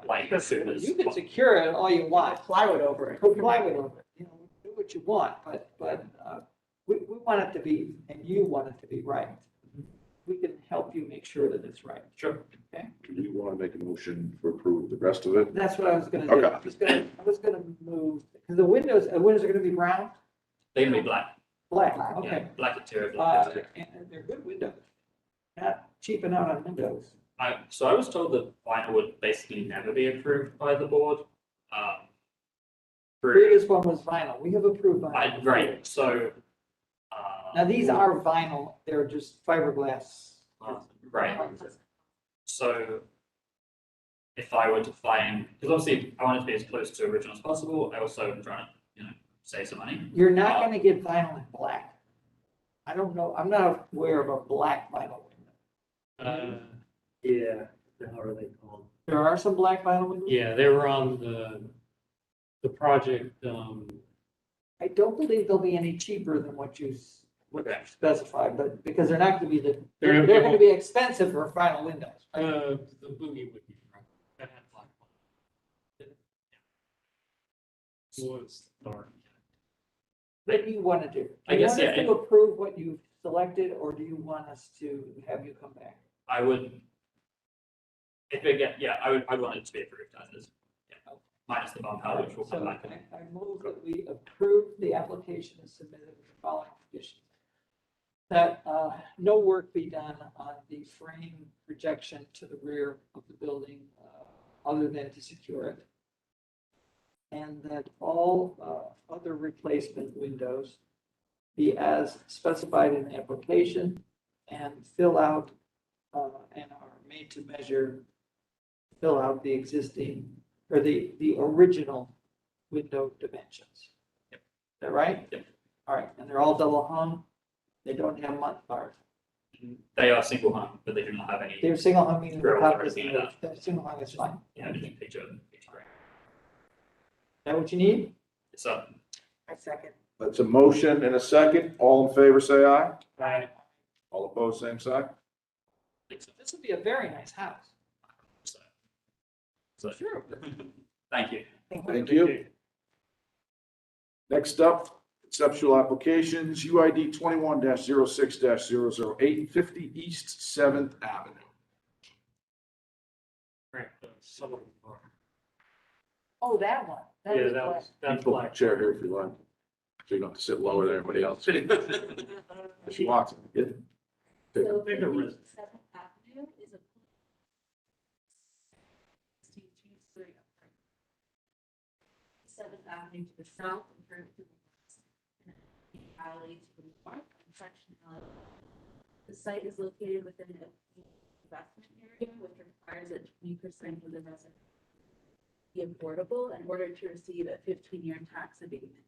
S12: like, as soon as.
S6: You can secure it all you want,
S4: Plywood over it.
S6: put plywood over it, do what you want, but we want it to be, and you want it to be right. We can help you make sure that it's right.
S12: Sure.
S3: Do you want to make a motion to approve the rest of it?
S6: That's what I was gonna do.
S3: Okay.
S6: I was gonna move, because the windows are gonna be brown,
S12: They're gonna be black,
S6: black,
S12: yeah,
S6: okay.
S12: black interior, black exterior.
S6: And they're good windows. Not cheaping out on windows.
S12: So I was told that vinyl would basically never be approved by the board. through-
S6: Previous one was vinyl. We have approved vinyl.
S12: Right, so.
S6: Now, these are vinyl. They're just fiberglass.
S12: Right, so. If I were to find, because obviously I want it to be as close to original as possible, I also am trying to, save some money.
S6: You're not gonna get vinyl in black. I don't know. I'm not aware of a black vinyl window.
S7: Yeah, how are they called?
S6: There are some black vinyl windows?
S7: Yeah, they were on the project,
S6: I don't believe they'll be any cheaper than what you
S12: Okay.
S6: specified, but because they're not gonna be
S7: They're
S6: they're
S7: gonna be-
S6: gonna be expensive for vinyl windows.
S7: the boogie would be, right, that had black. Was dark.
S6: What do you want to do?
S12: I
S6: Do you
S12: guess,
S6: want us
S12: yeah,
S6: to approve what you've selected, or do you want us to have you come back?
S12: I would. If it get, yeah, I'd want it to be approved as is. Yeah. Minus the bump out, which will come
S6: So
S12: back.
S6: I move that we approve the application as submitted with the following conditions. That no work be done on the frame projection to the rear of the building, other than to secure it. And that all other replacement windows be as specified in the application and fill out and are made to measure, fill out the existing or the original window dimensions.
S12: Yep.
S6: Is that right?
S12: Yep.
S6: All right, and they're all double hung. They don't have mud bars.
S12: They are single hung, but they do not have any,
S6: They're single hung, meaning the
S12: Grills
S6: top
S12: or
S6: is,
S12: anything like
S6: they're single hung is fine.
S12: anything picture gray.
S6: Is that what you need?
S12: So,
S4: I second.
S3: That's a motion and a second. All in favor, say aye.
S7: Right.
S3: All opposed, same side.
S6: This would be a very nice house.
S12: so, sure. Thank you.
S3: Thank you. Next up, conceptual applications, UID 21-06-008, 50 East 7th Avenue.
S7: Right, some of them are.
S4: Oh, that one. That
S7: Yeah,
S4: was
S7: that
S4: black.
S7: was, that's
S3: Pull
S7: black.
S3: a chair here if you like. So you don't have to sit lower than everybody else. If you want to. Yeah.
S2: So
S7: Big arisen.
S2: Seventh Avenue is a. Seventh Avenue to the south and Third to the west. And alley to the north and section alley. The site is located within an investment area, which requires that 20% of the resident be affordable in order to receive a 15-year tax abatement.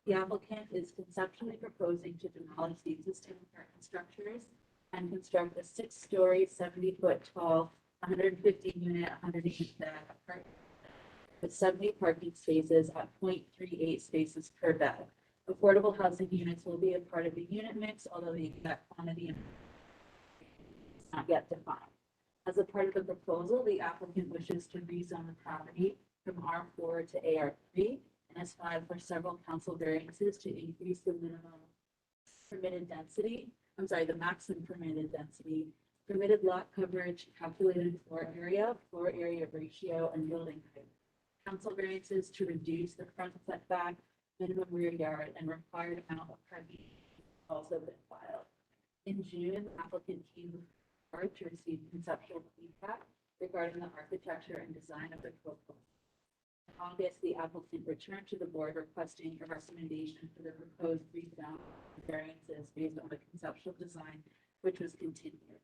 S2: The applicant is conceptually proposing to demolish the existing apartment structures and construct a 6-story, 70-foot tall, 150-unit, 108-bed apartment with 70 parking spaces at 0.38 spaces per bed. Affordable housing units will be a part of the unit mix, although the exact quantity is not yet defined. As a part of the proposal, the applicant wishes to rezone the property from R4 to AR3 and has filed for several council variances to increase the maximum permitted density permitted lot coverage, calculated floor area ratio, and building height. Council variances to reduce the front setback, minimum rear yard, and required amount of parking also been filed. In June, the applicant came forward to receive conceptual feedback regarding the architecture and design of the proposal. In August, the applicant returned to the board requesting a recommendation for the proposed rezone variances based on the conceptual design, which was continued.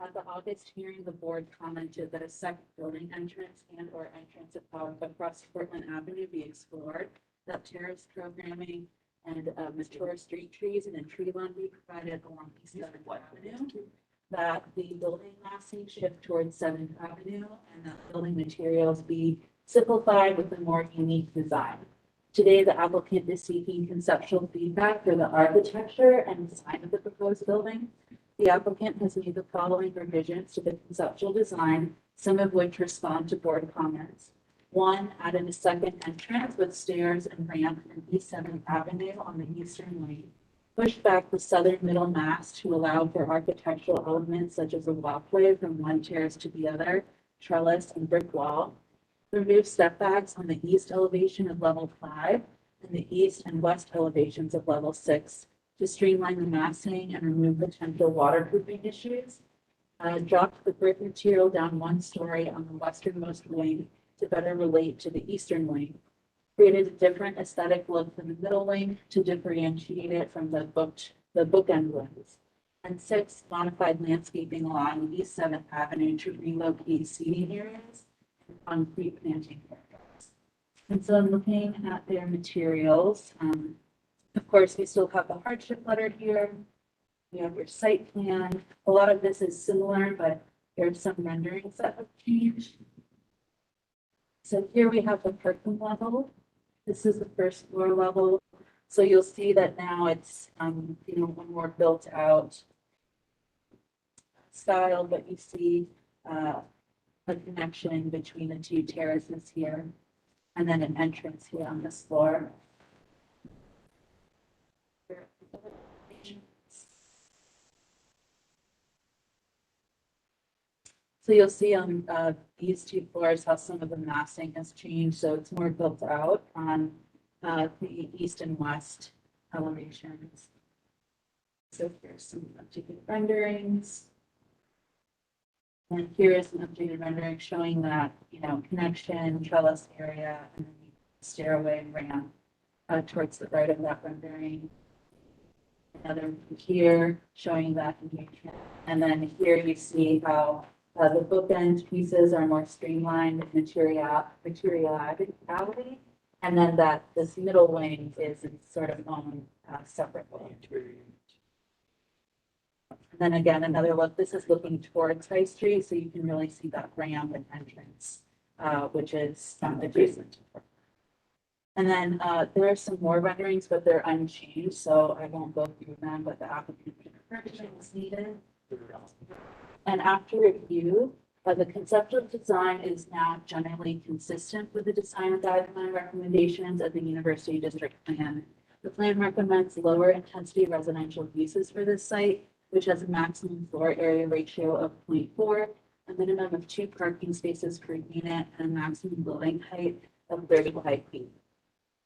S2: At the August hearing, the board commented that a second building entrance and or entrance across Portland Avenue be explored, that terrace programming and mature street trees and a tree lawn be provided along East 7th Avenue, that the building massing shift towards 7th Avenue, and that building materials be simplified with a more unique design. Today, the applicant is seeking conceptual feedback for the architecture and design of the proposed building. The applicant has made the following revisions to the conceptual design, some of which respond to board comments. One, added a second entrance with stairs and ramp in East 7th Avenue on the eastern wing. Pushed back the southern middle mast to allow for architectural elements such as a walkway from one terrace to the other, trellis, and brick wall. Remove step backs on the east elevation of level 5 and the east and west elevations of level 6 to streamline the massing and remove potential waterproofing issues. Dropped the brick material down 1 story on the westernmost wing to better relate to the eastern wing. Created a different aesthetic look for the middle wing to differentiate it from the bookend wings. And 6, modified landscaping along East 7th Avenue to relocate seating areas and concrete planting areas. And so I'm looking at their materials. Of course, we still have the hardship letter here. We have your site plan. A lot of this is similar, but there's some renderings that have changed. So here we have the parking level. This is the first floor level. So you'll see that now it's, one more built out style, but you see a connection between the 2 terraces here, and then an entrance here on this floor. So you'll see on these 2 floors how some of the massing has changed. So it's more built out on the east and west elevations. So here's some updated renderings. And here is an updated rendering showing that, connection, trellis area, and then the stairway and ramp towards the right of that rendering. Another here showing that engagement. And then here you see how the bookend pieces are more streamlined materiality. And then that this middle wing is sort of on separate wing. And then again, another look, this is looking towards High Street, so you can really see that ramp and entrance, which is adjacent. And then there are some more renderings, but they're unchanged, so I won't go through them, but the application correction is needed. And after review, the conceptual design is now generally consistent with the design guideline recommendations of the University District Plan. The plan recommends lower intensity residential uses for this site, which has a maximum floor area ratio of 0.4, a minimum of 2 parking spaces per unit, and a maximum building height of 35 feet.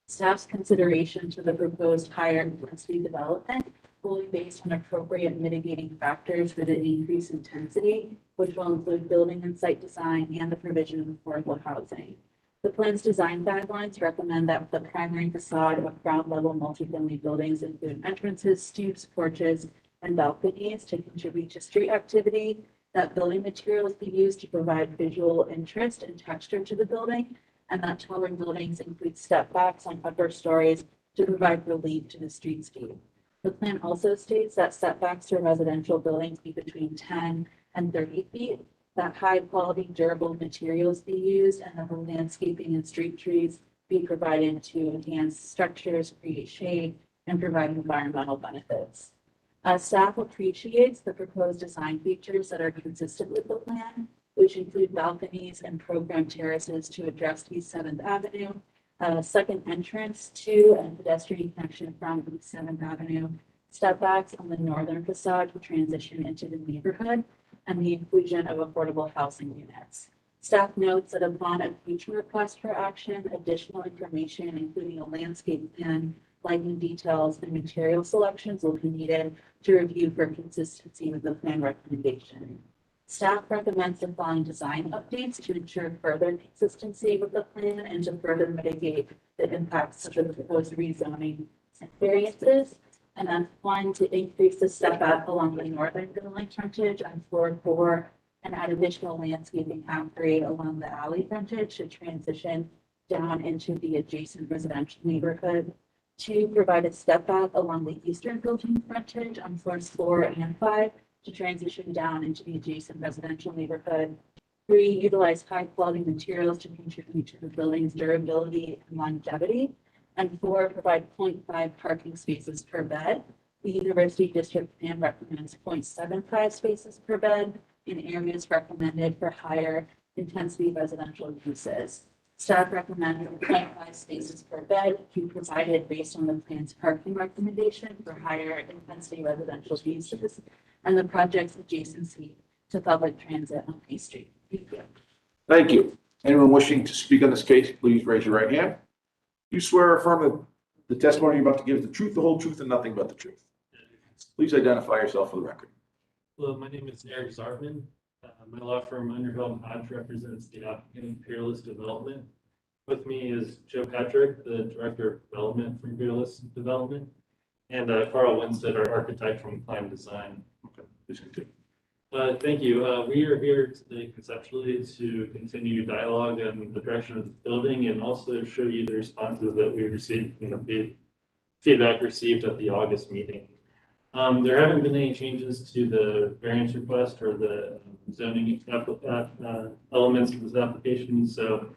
S2: Staff's consideration to the proposed higher intensity development will be based on appropriate mitigating factors for the increased intensity, which will include building and site design and the provision of affordable housing. The plan's design guidelines recommend that the primary facade of ground level multifamily buildings include entrances, stoops, porches, and balconies to contribute to street activity, that building materials be used to provide visual interest and texture to the building, and that taller buildings include step backs on upper stories to provide relief to the streetscape. The plan also states that setbacks to residential buildings be between 10 and 30 feet, that high quality durable materials be used, and that the landscaping and street trees be provided to enhance structures, create shade, and provide environmental benefits. Staff appreciates the proposed design features that are consistent with the plan, which include balconies and programmed terraces to address East 7th Avenue, second entrance to and pedestrian connection from East 7th Avenue, step backs on the northern facade to transition into the neighborhood, and the inclusion of affordable housing units. Staff notes that upon a future request for action, additional information, including a landscape plan, lighting details, and material selections will be needed to review for consistency with the plan recommendation. Staff recommends the following design updates to ensure further consistency with the plan and to further mitigate the impacts of the proposed rezoning and variances. And then one, to increase the step back along the northern building frontage on floor 4 and add additional landscaping half grade along the alley frontage to transition down into the adjacent residential neighborhood. 2, provide a step back along the eastern building frontage on floors 4 and 5 to transition down into the adjacent residential neighborhood. 3, utilize high quality materials to contribute to the building's durability and longevity. And 4, provide 0.5 parking spaces per bed. The University District Plan recommends 0.75 spaces per bed in areas recommended for higher intensity residential uses. Staff recommends 0.5 spaces per bed be provided based on the plan's parking recommendation for higher intensity residential uses and the project's adjacency to public transit on Main Street. Thank you.
S3: Thank you. Anyone wishing to speak on this case, please raise your right hand. You swear or affirm that the testimony you're about to give is the truth, the whole truth, and nothing but the truth. Please identify yourself for the record.
S13: Hello, my name is Eric Zartman. My law firm Underhill & Hodge represents the applicant Peerless Development. With me is Joe Patrick, the Director of Development from Peerless Development, and Carl Winstead, our architect from Climb Design.
S3: Okay, please continue.
S13: Thank you. We are here today conceptually to continue dialogue on the direction of the building and also show you the responses that we received from the feedback received at the August meeting. There haven't been any changes to the variance request or the zoning elements of this application. So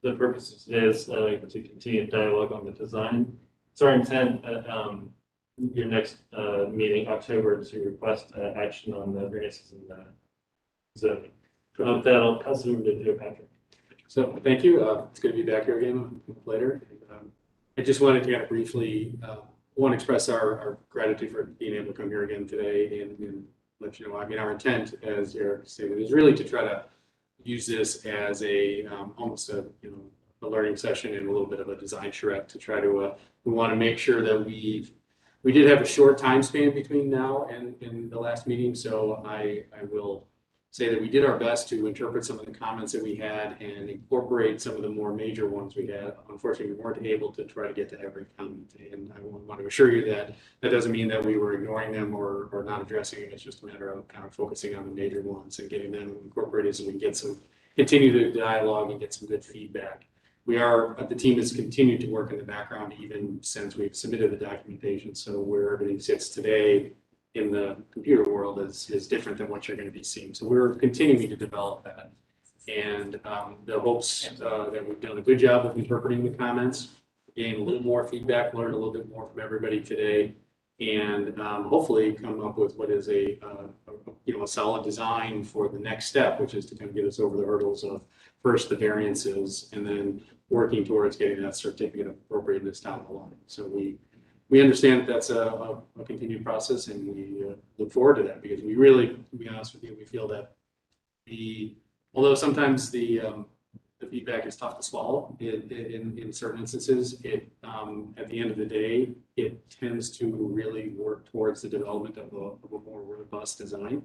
S13: the purpose of today is to continue dialogue on the design. It's our intent at your next meeting, October, to request action on the variances in the zoning. With that, I'll pass it over to Joe Patrick.
S14: So thank you. It's good to be back here again later. I just wanted to kind of briefly express our gratitude for being able to come here again today and let you know. I mean, our intent, as Eric stated, is really to try to use this as a almost a learning session and a little bit of a design charrette to try to. We want to make sure that we did have a short time span between now and the last meeting, so I will say that we did our best to interpret some of the comments that we had and incorporate some of the more major ones we had. Unfortunately, we weren't able to try to get to every comment, and I want to assure you that that doesn't mean that we were ignoring them or not addressing them. It's just a matter of kind of focusing on the major ones and getting them incorporated so we can get continue the dialogue and get some good feedback. The team has continued to work in the background even since we've submitted the documentation. So where everything sits today in the computer world is different than what you're going to be seeing. So we're continuing to develop that. And the hopes that we've done a good job of interpreting the comments, gain a little more feedback, learn a little bit more from everybody today, and hopefully come up with what is a solid design for the next step, which is to kind of get us over the hurdles of first the variances and then working towards getting that certificate of appropriateness down the line. So we understand that that's a continued process, and we look forward to that because we really, to be honest with you, we feel that although sometimes the feedback is tough to swallow in certain instances, at the end of the day, it tends to really work towards the development of a more robust design.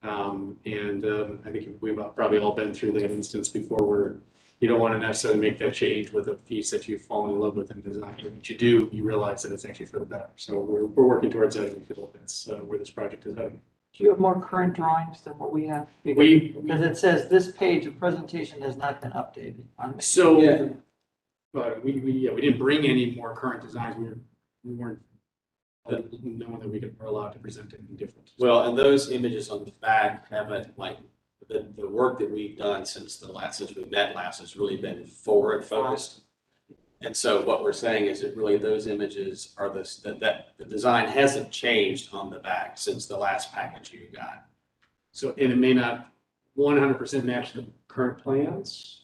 S14: I think we've probably all been through that instance before where you don't want to necessarily make that change with a piece that you've fallen in love with in design. But you do, you realize that it's actually for the better. So we're working towards that, and we feel that's where this project is heading.
S6: Do you have more current drawings than what we have? Because it says this page of presentation has not been updated.
S14: So, yeah. But we didn't bring any more current designs. We weren't knowing that we were allowed to present anything different.
S15: Well, and those images on the back haven't the work that we've done since we met last has really been forward focused. And so what we're saying is that really those images are that the design hasn't changed on the back since the last package you got.
S14: So, and it may not 100% match the current plans.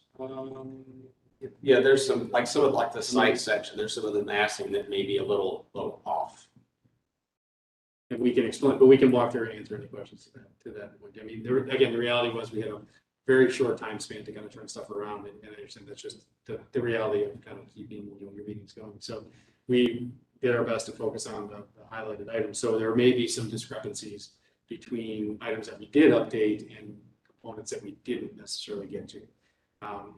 S15: Yeah, there's some of the site section, there's some of the massing that may be a little off.
S14: And we can explain, but we can walk through and answer any questions to that point. I mean, again, the reality was we had a very short time span to kind of turn stuff around, and I understand that's just the reality of kind of keeping, your meetings going. So we did our best to focus on the highlighted items. So there may be some discrepancies between items that we did update and components that we didn't necessarily get to.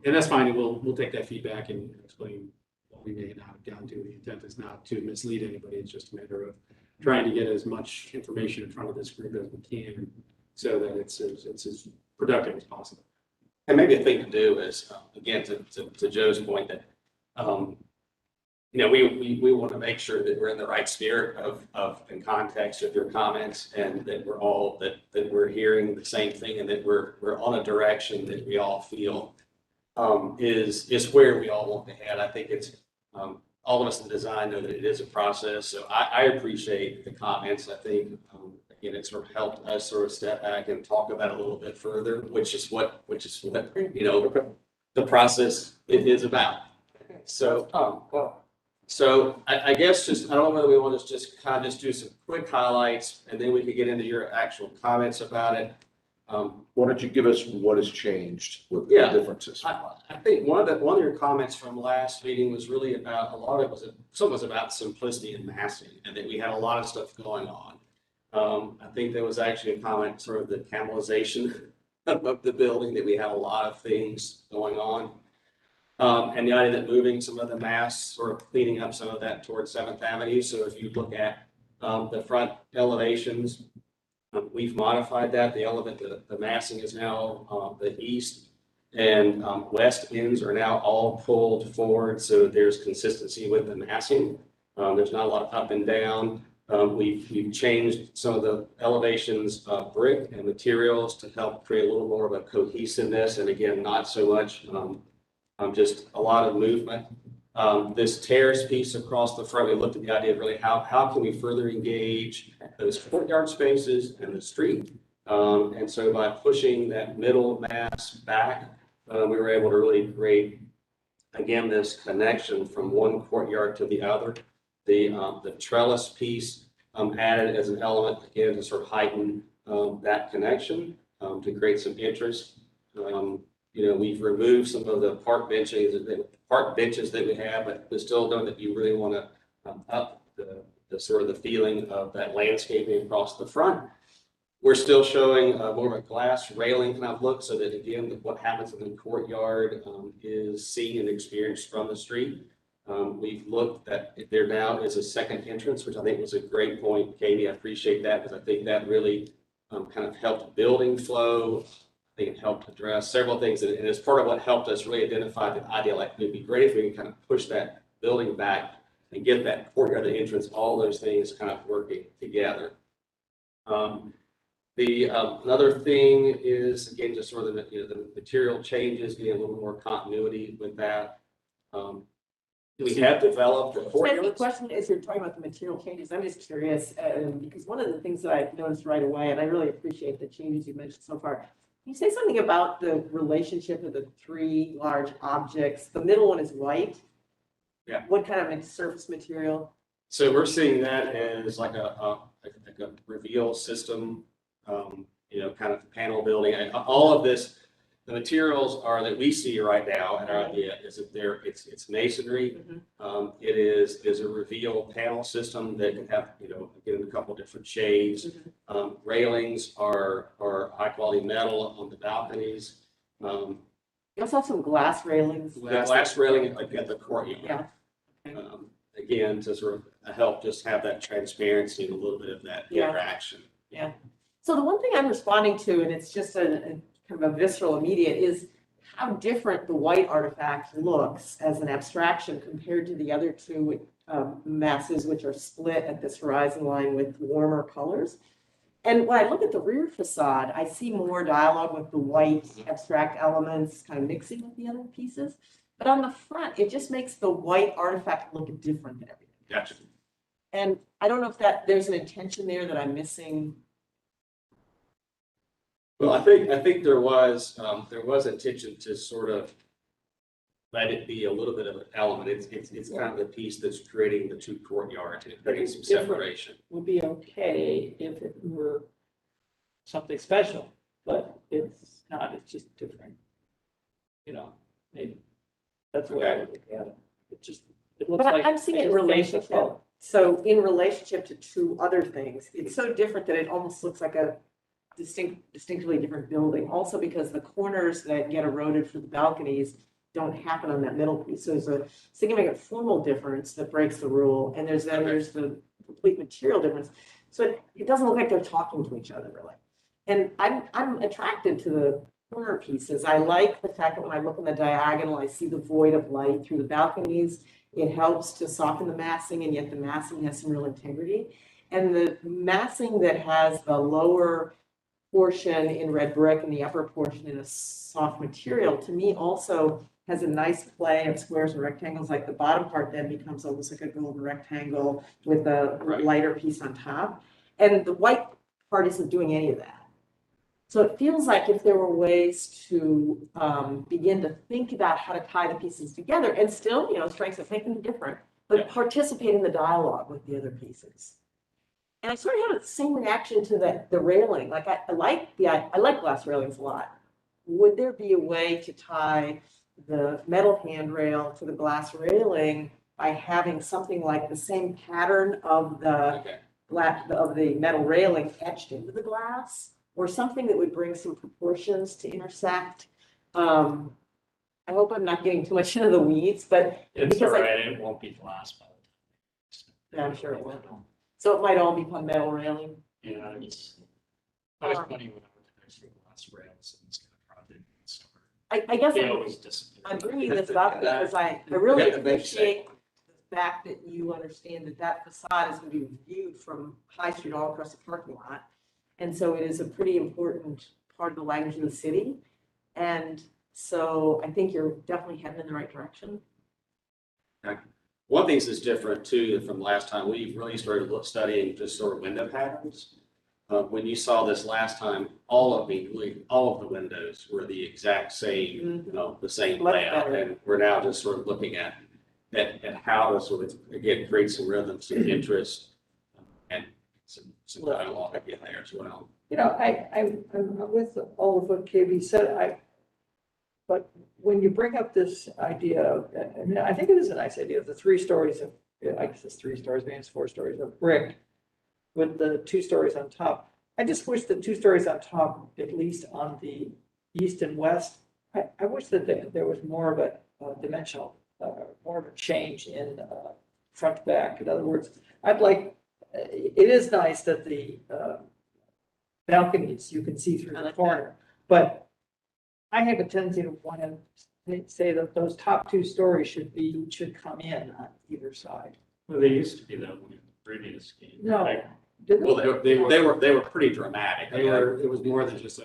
S14: And that's fine, and we'll take that feedback and explain what we may not have gotten to. The intent is not to mislead anybody, it's just a matter of trying to get as much information in front of this group as we can so that it's as productive as possible.
S15: And maybe a thing to do is, again, to Joe's point that, we want to make sure that we're in the right spirit of in context of your comments, and that we're all, that we're hearing the same thing, and that we're on a direction that we all feel is where we all want to head. I think it's, all of us in design know that it is a process. So I appreciate the comments. I think, again, it sort of helped us sort of step back and talk about it a little bit further, which is what, the process is about. So, so I guess just, I don't know whether we want to just kind of just do some quick highlights, and then we could get into your actual comments about it.
S3: Why don't you give us what has changed with the
S15: Yeah.
S3: differences?
S15: I think one of your comments from last meeting was really about, a lot of it was, some was about simplicity and massing, and that we had a lot of stuff going on. I think there was actually a comment, sort of the camelization of the building, that we had a lot of things going on. And the idea that moving some of the mass, sort of cleaning up some of that towards 7th Avenue. So if you look at the front elevations, we've modified that. The massing is now the east and west ends are now all pulled forward, so there's consistency with the massing. There's not a lot of up and down. We've changed some of the elevations of brick and materials to help create a little more of a cohesiveness, and again, not so much just a lot of movement. This terrace piece across the front, we looked at the idea of really how can we further engage those courtyard spaces and the street. And so by pushing that middle mass back, we were able to really create, again, this connection from one courtyard to the other. The trellis piece added as an element, again, to sort of heighten that connection, to create some interest. We've removed some of the park benches that we have, but we still know that you really want to up the sort of the feeling of that landscaping across the front. We're still showing more of a glass railing kind of look, so that again, what happens in the courtyard is seen and experienced from the street. We've looked at, there now is a second entrance, which I think was a great point, Katie. I appreciate that, because I think that really kind of helped building flow. I think it helped address several things, and it's part of what helped us really identify the idea, like it'd be great if we can kind of push that building back and get that courtyard, the entrance, all those things kind of working together. Another thing is, again, just sort of the material changes, getting a little more continuity with that. We have developed a
S4: The question is, you're talking about the material changes. I'm just curious, because one of the things that I noticed right away, and I really appreciate the changes you mentioned so far. Can you say something about the relationship of the three large objects? The middle one is white.
S15: Yeah.
S4: What kind of surface material?
S15: So we're seeing that as like a reveal system, kind of panel building. And all of this, the materials are that we see right now, and our idea is that it's masonry. It is a reveal panel system that can have, again, a couple different shades. Railings are high quality metal on the balconies.
S4: You also have some glass railings.
S15: Glass railing at the courtyard.
S4: Yeah.
S15: Again, to sort of help just have that transparency and a little bit of that interaction.
S4: Yeah. So the one thing I'm responding to, and it's just a kind of a visceral immediate, is how different the white artifact looks as an abstraction compared to the other two masses, which are split at this horizon line with warmer colors. And when I look at the rear facade, I see more dialogue with the white abstract elements kind of mixing with the other pieces. But on the front, it just makes the white artifact look different than everything.
S15: Gotcha.
S4: And I don't know if there's an intention there that I'm missing.
S15: Well, I think there was intention to sort of let it be a little bit of an element. It's kind of the piece that's creating the two courtyards and creating some separation.
S6: Would be okay if it were something special, but it's not, it's just different. You know, maybe, that's the way I would look at it. It just, it looks
S4: But
S6: like.
S4: I'm seeing it in relationship. So in relationship to two other things, it's so different that it almost looks like a distinctly different building. Also because the corners that get eroded for the balconies don't happen on that middle piece. So there's a significant formal difference that breaks the rule. And there's the complete material difference. So it doesn't look like they're talking to each other really. And I'm attracted to the corner pieces. I like the fact that when I look in the diagonal, I see the void of light through the balconies. It helps to soften the massing, and yet the massing has some real integrity. And the massing that has the lower portion in red brick and the upper portion in a soft material, to me also has a nice play of squares and rectangles. Like the bottom part then becomes almost like a golden rectangle with a lighter piece on top. And the white part isn't doing any of that. So it feels like if there were ways to begin to think about how to tie the pieces together and still, you know, strengths of thinking different, but participate in the dialogue with the other pieces. And I sort of had the same reaction to the railing. Like I like glass railings a lot. Would there be a way to tie the metal handrail to the glass railing by having something like the same pattern of the metal railing etched into the glass? Or something that would bring some proportions to intersect. I hope I'm not getting too much into the weeds, but.
S7: It's all right, it won't be glass by the time.
S4: Yeah, I'm sure it won't. So it might all become metal railing.
S7: Yeah, it's always funny when I went to next to glass rails and it's got a project start.
S4: I guess
S7: They always disappear.
S4: I'm bringing this up because I really appreciate the fact that you understand that facade is going to be viewed from High Street all across the parking lot. And so it is a pretty important part of the language of the city. And so I think you're definitely heading in the right direction.
S15: One thing that's different too from last time, we've really started studying just sort of window patterns. When you saw this last time, all of the windows were the exact same, the same layout. And we're now just sort of looking at how to sort of, again, create some rhythm, some interest, and some dialogue again there as well.
S6: You know, I'm with all of what KB said. But when you bring up this idea of, I mean, I think it is a nice idea of the 3 stories of, I guess it's 3 stories, maybe it's 4 stories of brick with the 2 stories on top. I just wish the 2 stories on top, at least on the east and west, I wish that there was more of a dimensional, more of a change in front to back. In other words, I'd like, it is nice that the balconies, you can see through the corner, but I have a tendency to want to say that those top 2 stories should come in on either side.
S7: Well, they used to be that way in the previous game.
S6: No.
S15: Well, they were pretty dramatic.
S14: It was more than just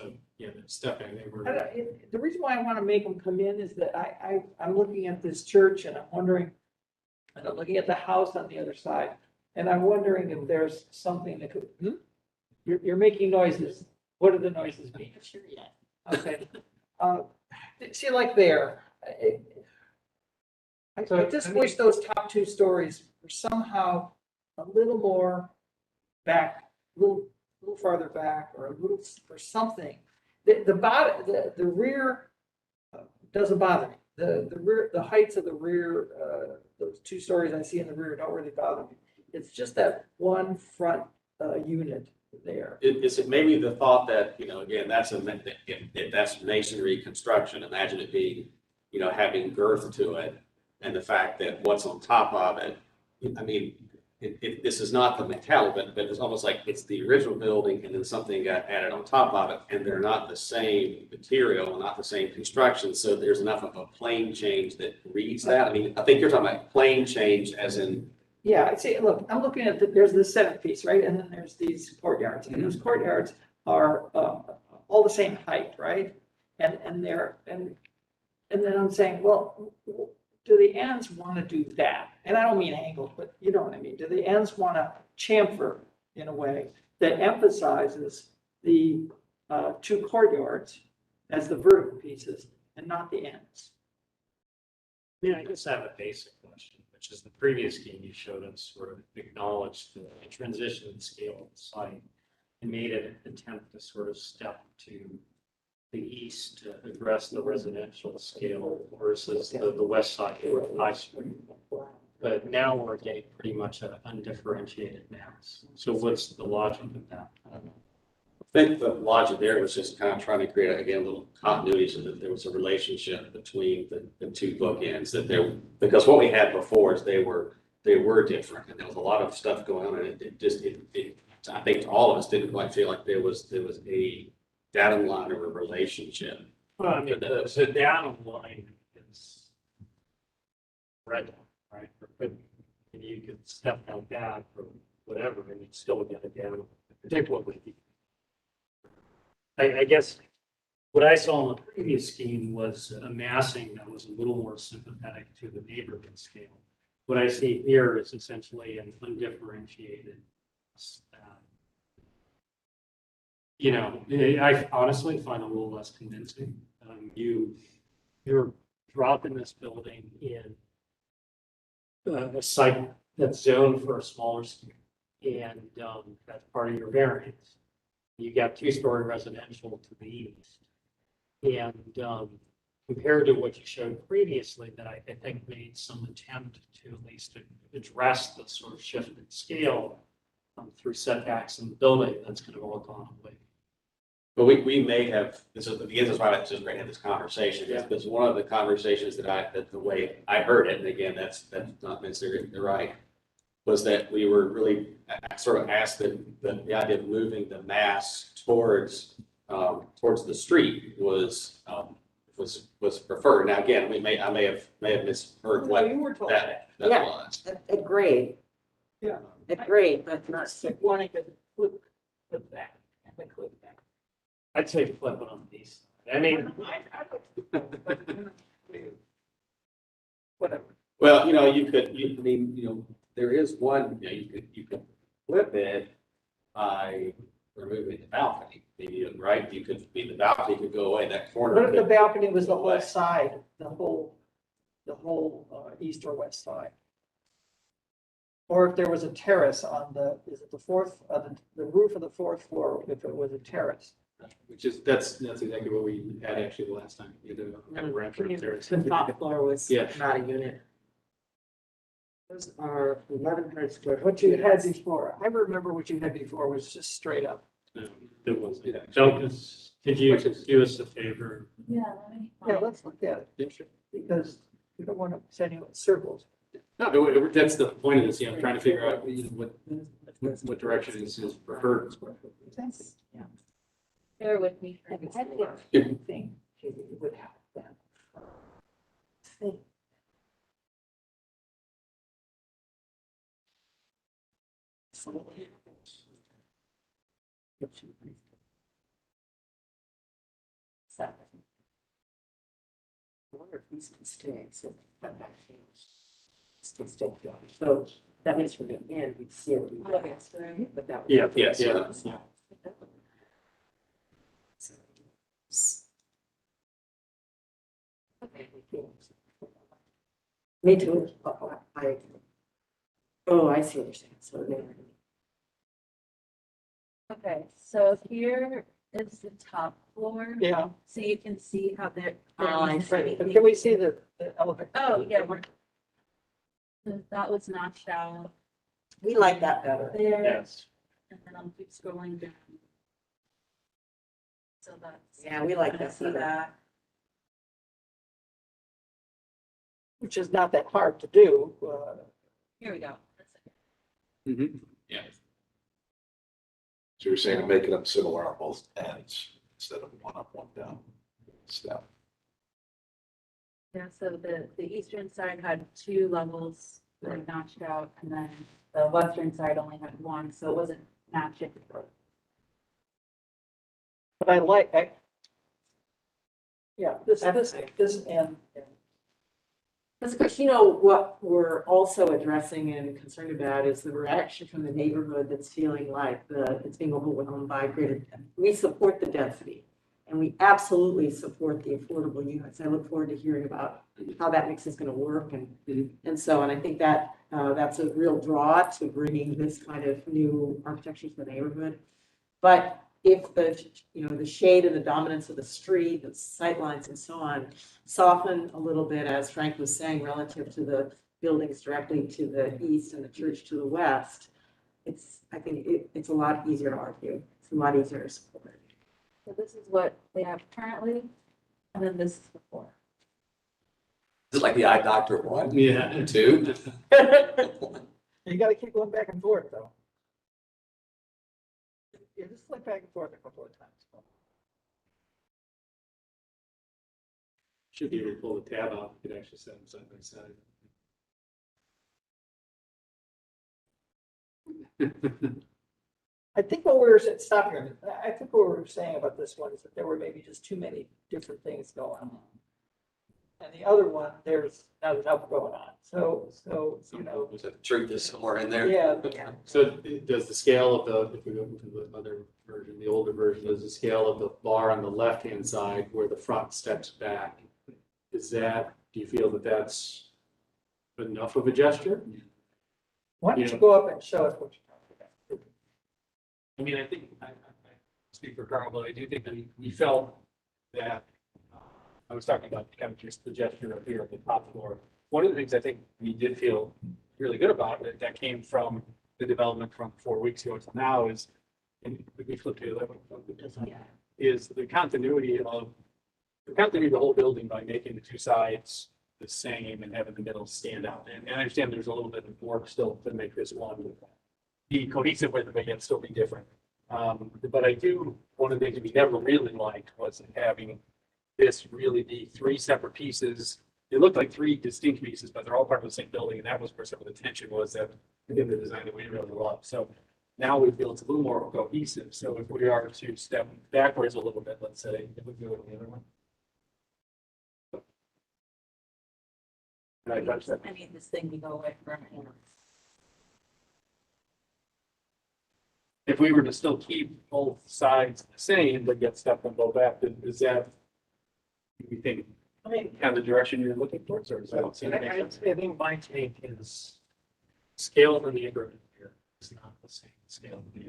S14: stepping. They were.
S6: The reason why I want to make them come in is that I'm looking at this church and I'm wondering, and I'm looking at the house on the other side, and I'm wondering if there's something that could, you're making noises. What do the noises mean?
S4: Not sure yet.
S6: Okay. See, like there, I just wish those top 2 stories were somehow a little more back, a little farther back, or a little, or something. The rear doesn't bother me. The rear, the heights of the rear, those 2 stories I see in the rear don't really bother me. It's just that one front unit there.
S15: Is it maybe the thought that, again, that's that's masonry construction, imagine it being, having girth to it, and the fact that what's on top of it, I mean, this is not the metal, but it's almost like it's the original building and then something got added on top of it, and they're not the same material, not the same construction, so there's enough of a plane change that reads that. I mean, I think you're talking about plane change as in.
S6: Yeah, I see. Look, I'm looking at there's the centerpiece, right? And then there's these courtyards, and those courtyards are all the same height, right? And then I'm saying, well, do the ends want to do that? And I don't mean angled, but you know what I mean. Do the ends want to chamfer in a way that emphasizes the 2 courtyards as the vertical pieces and not the ends?
S7: Yeah, I guess I have a basic question, which is the previous game you showed us sort of acknowledged the transition in scale of the site and made an attempt to sort of step to the east to address the residential scale versus the west side of High Street. But now we're getting pretty much an undifferentiated mass. So what's the logic of that? I don't know.
S15: I think the logic there was just kind of trying to create, again, a little continuity so that there was a relationship between the two bookends that there, because what we had before is they were different and there was a lot of stuff going on and I think all of us didn't quite feel like there was a data line or a relationship.
S7: Well, I mean, the down line is red, right? But you could step down that or whatever and you'd still get a down, particularly. I guess what I saw in the previous scheme was a massing that was a little more sympathetic to the neighborhood scale. What I see here is essentially an undifferentiated. I honestly find a little less convincing. You're dropping this building in a site that's zoned for a smaller scale, and that's part of your variance. You got two-story residential to the east. And compared to what you showed previously, that I think made some attempt to at least address the sort of shift in scale through setbacks in the building, that's kind of all gone away.
S15: But we may have, this is why it's just great to have this conversation, because one of the conversations that the way I heard it, and again, that's not necessarily right, was that we were really sort of asked the idea of moving the mass towards the street was preferred. Now, again, I may have misheard what
S4: You were told
S15: that
S4: Yeah.
S15: was.
S4: At grade.
S6: Yeah.
S4: At grade, but not.
S6: Wanting to flip that, click that.
S7: I'd say flip it on these. I mean,
S6: Whatever.
S15: Well, there is one, you could flip it by removing the balcony, right? You could the balcony could go away, that corner.
S6: What if the
S15: could
S6: balcony was the
S15: go away.
S6: whole side, the whole east or west side? Or if there was a terrace on is it the fourth, the roof of the fourth floor, if it was a terrace?
S14: That's exactly what we had actually the last time. You had to have a ramp up there.
S4: The top floor was
S14: Yeah.
S4: not a unit. Those are 1,100 square.
S6: What you had before, I remember what you had before was just straight up.
S7: it was. So could you do us a favor?
S2: Yeah, let me.
S6: Yeah, let's look at it, because we don't want to send you in circles.
S14: No, but that's the point of this, I'm trying to figure out, what direction is preferred.
S2: That's, yeah. Bear with me for a second.
S6: Thing would have that.
S4: I wonder if these can stay. So So that means from the end, we'd see it.
S2: Okay, sorry.
S4: But that.
S7: Yeah.
S14: Yes.
S7: Yeah.
S4: Me too. I see what you're saying. So there.
S2: Okay, so here is the top floor.
S6: Yeah.
S2: So you can see how they're.
S4: I see.
S6: Can we see the elevator?
S2: Oh, yeah. So that was notched out
S4: We like that better.
S2: there.
S7: Yes.
S2: And then I'll keep scrolling down. So that's.
S4: Yeah, we like that
S2: See
S4: better.
S2: that?
S6: Which is not that hard to do.
S2: Here we go. That's it.
S14: Mm-hmm.
S15: Yeah.
S3: So you're saying making them similar on both ends instead of one up, one down step.
S2: Yeah, so the eastern side had 2 levels that I notched out, and then the western side only had 1, so it wasn't matching.
S6: But this and.
S4: Because, what we're also addressing and concerned about is the reaction from the neighborhood that's feeling like it's being overwhelmed by greater. We support the density. And we absolutely support the affordable units. I look forward to hearing about how that mix is going to work and I think that that's a real draw to bringing this kind of new architecture to the neighborhood. But if the shade and the dominance of the street, the sightlines and so on soften a little bit, as Frank was saying, relative to the buildings directly to the east and the church to the west, I think it's a lot easier to argue. It's a lot easier to support.
S2: So this is what they have currently, and then this is before.
S15: Is it like the eye doctor one?
S14: Yeah.
S15: Two?
S6: You gotta keep going back and forth, though. Yeah, just flip back and forth a couple of times.
S14: Should be able to pull the tab out, you could actually set them side by side.
S6: I think what we were, stop here, I think what we were saying about this one is that there were maybe just too many different things going on. And the other one, there's not enough going on, so,
S15: The truth is somewhere in there.
S6: yeah.
S14: So does the scale of if we go to the other version, the older version, does the scale of the bar on the left-hand side where the front steps back, do you feel that that's enough of a gesture?
S6: Why don't you go up and show us what you're talking about?
S7: I mean, I think, I speak for Carl, but I do think that we felt that, I was talking about kind of just the gesture up here at the top floor. One of the things I think we did feel really good about that came from the development from 4 weeks ago to now is, and we flipped to the other one, is the continuity of the whole building by making the two sides the same and having the middle stand out. And I understand there's a little bit of work still to make this one be cohesive with it, but yet still be different. But one of the things that we never really liked was having this really be three separate pieces. It looked like three distinct pieces, but they're all part of the same building. And that was where some of the tension was that in the design that we really love. So now we feel it's a little more cohesive. So if we are to step backwards a little bit, let's say, if we go to the other one. Can I touch that?
S2: I need this thing to go away from here.
S7: If we were to still keep both sides the same, but get step and go back, then is that, do you think, kind of the direction you're looking towards, or is that? I think my take is scale of the neighborhood here is not the same scale of the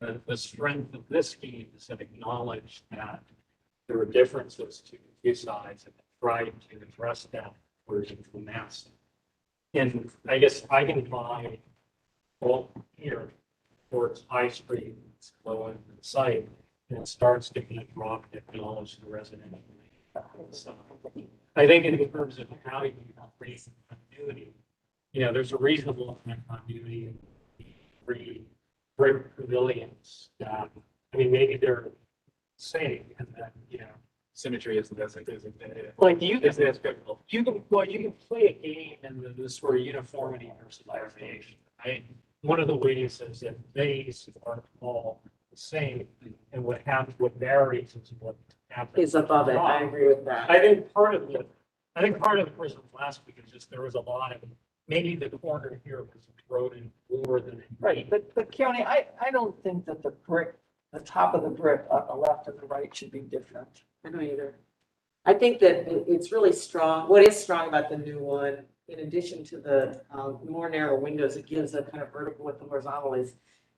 S7: neighborhood. The strength of this scheme is to acknowledge that there are differences to the two sides and try to address that version of the mass. And I guess I can buy all here towards High Street, it's low end of the site, and it starts to be dropped to acknowledge the residential. So I think in terms of how you create continuity, there's a reasonable amount of continuity in the three brick pavilions. Maybe they're the same, and then,
S14: Symmetry isn't as it is.
S7: like you can play a game in this sort of uniformity versus variation. One of the ways is that bays are all the same, and what varies is what happens.
S4: Is above it. I agree with that.
S7: I think part of the question last week is just there was a lot of, maybe the corner here was eroded more than.
S6: Right, but Keone, I don't think that the top of the brick on the left and the right should be different.
S4: I don't either. I think that it's really strong. What is strong about the new one, in addition to the more narrow windows, it gives a kind of vertical with the horizontal is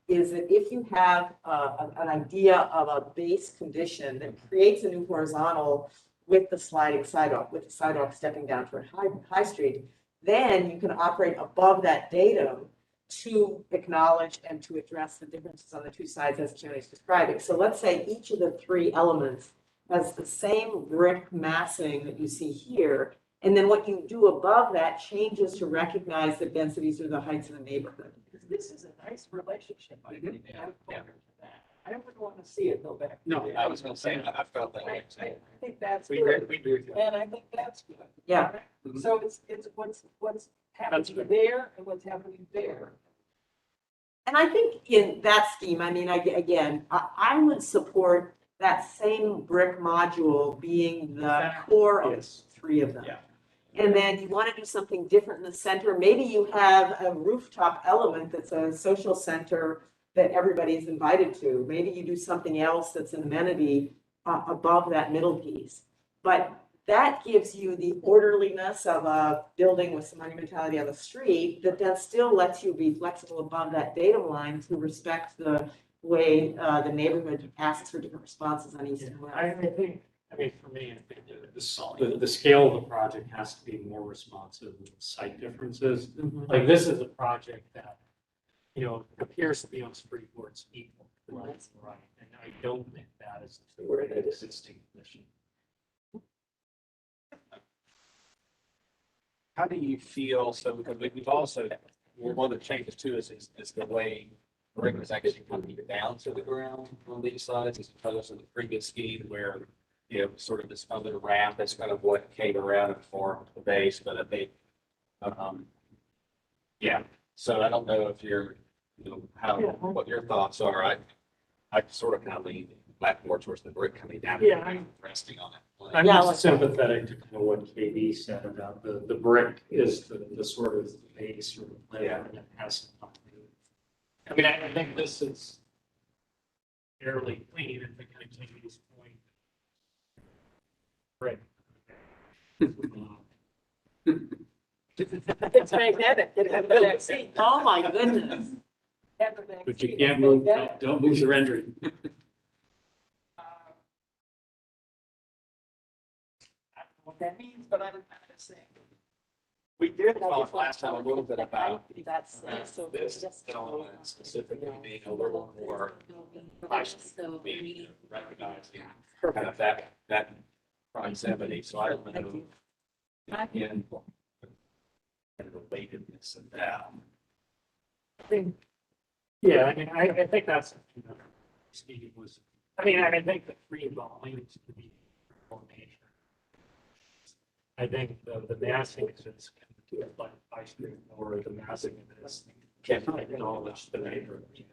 S4: that if you have an idea of a base condition that creates a new horizontal with the sliding sidewalk, with the sidewalk stepping down toward High Street, then you can operate above that datum to acknowledge and to address the differences on the two sides as Keone is describing. So let's say each of the three elements has the same brick massing that you see here. And then what you do above that changes to recognize the densities or the heights of the neighborhood.
S6: This is a nice relationship. I think. I would want to see it go back.
S15: No, I was going to say, I felt that.
S6: I think that's
S7: We
S6: good,
S7: agree with you.
S6: and I think that's good.
S4: Yeah.
S6: So it's what's happening there and what's happening there.
S4: And I think in that scheme, I would support that same brick module being the core of
S7: Yes.
S4: three of them.
S7: Yeah.
S4: And then you want to do something different in the center. Maybe you have a rooftop element that's a social center that everybody is invited to. Maybe you do something else that's an amenity above that middle piece. But that gives you the orderliness of a building with some monumentality on the street that then still lets you be flexible above that datum line to respect the way the neighborhood asks for different responses on east and west.
S7: I think, I mean, for me, I think the scale of the project has to be more responsive to site differences.
S4: Mhm.
S7: Like, this is a project that, appears to be on three boards equal. Right. And I don't think that is the existing condition.
S15: How do you feel, so because we've also, one of the changes too is the way brick is actually coming down to the ground on these sides as opposed to the previous scheme where, sort of this other ramp, that's kind of what came around and formed the base, but I think, yeah, so I don't know if you're, what your thoughts are. I sort of kind of lean back more towards the brick coming down.
S7: Yeah, I'm
S15: resting on it.
S7: I'm just sympathetic to kind of what KB said about the brick is the sort of base or the plan and it has some continuity. I mean, I think this is fairly clean at the kind of KB's point. Right.
S4: It's magnetic. Oh, my goodness.
S7: But you can't move, don't move the rendering.
S4: What that means, but I'm just saying.
S15: We did talk last time a little bit about
S4: That's, so
S15: this
S4: just.
S15: element specifically being a little more being recognizing kind of that proximity. So I don't know. Again, and relatedness and that.
S7: Yeah, I mean, I think that's, Steve was, I think the three volumes could be major. I think the massing is just kind of like ice cream or the massing of this can't acknowledge the neighborhood.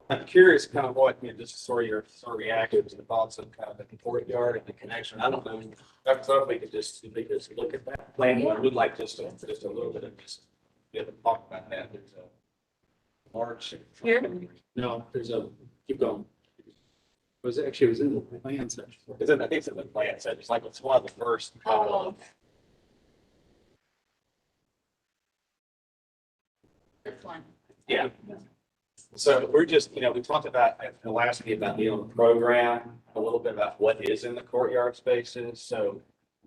S15: I'm curious kind of what, just sort of your reactions and thoughts on kind of the courtyard and the connection. I don't know. I thought we could just look at that plan. I would like just a little bit of just be able to talk about that. There's a large.
S4: Here?
S14: No, keep going. It was in the plan section.
S15: I think it's in the plan set. It's like, it's one of the first.
S2: This one.
S15: Yeah. So we're just, we talked about at the last meeting about the program, a little bit about what is in the courtyard spaces. So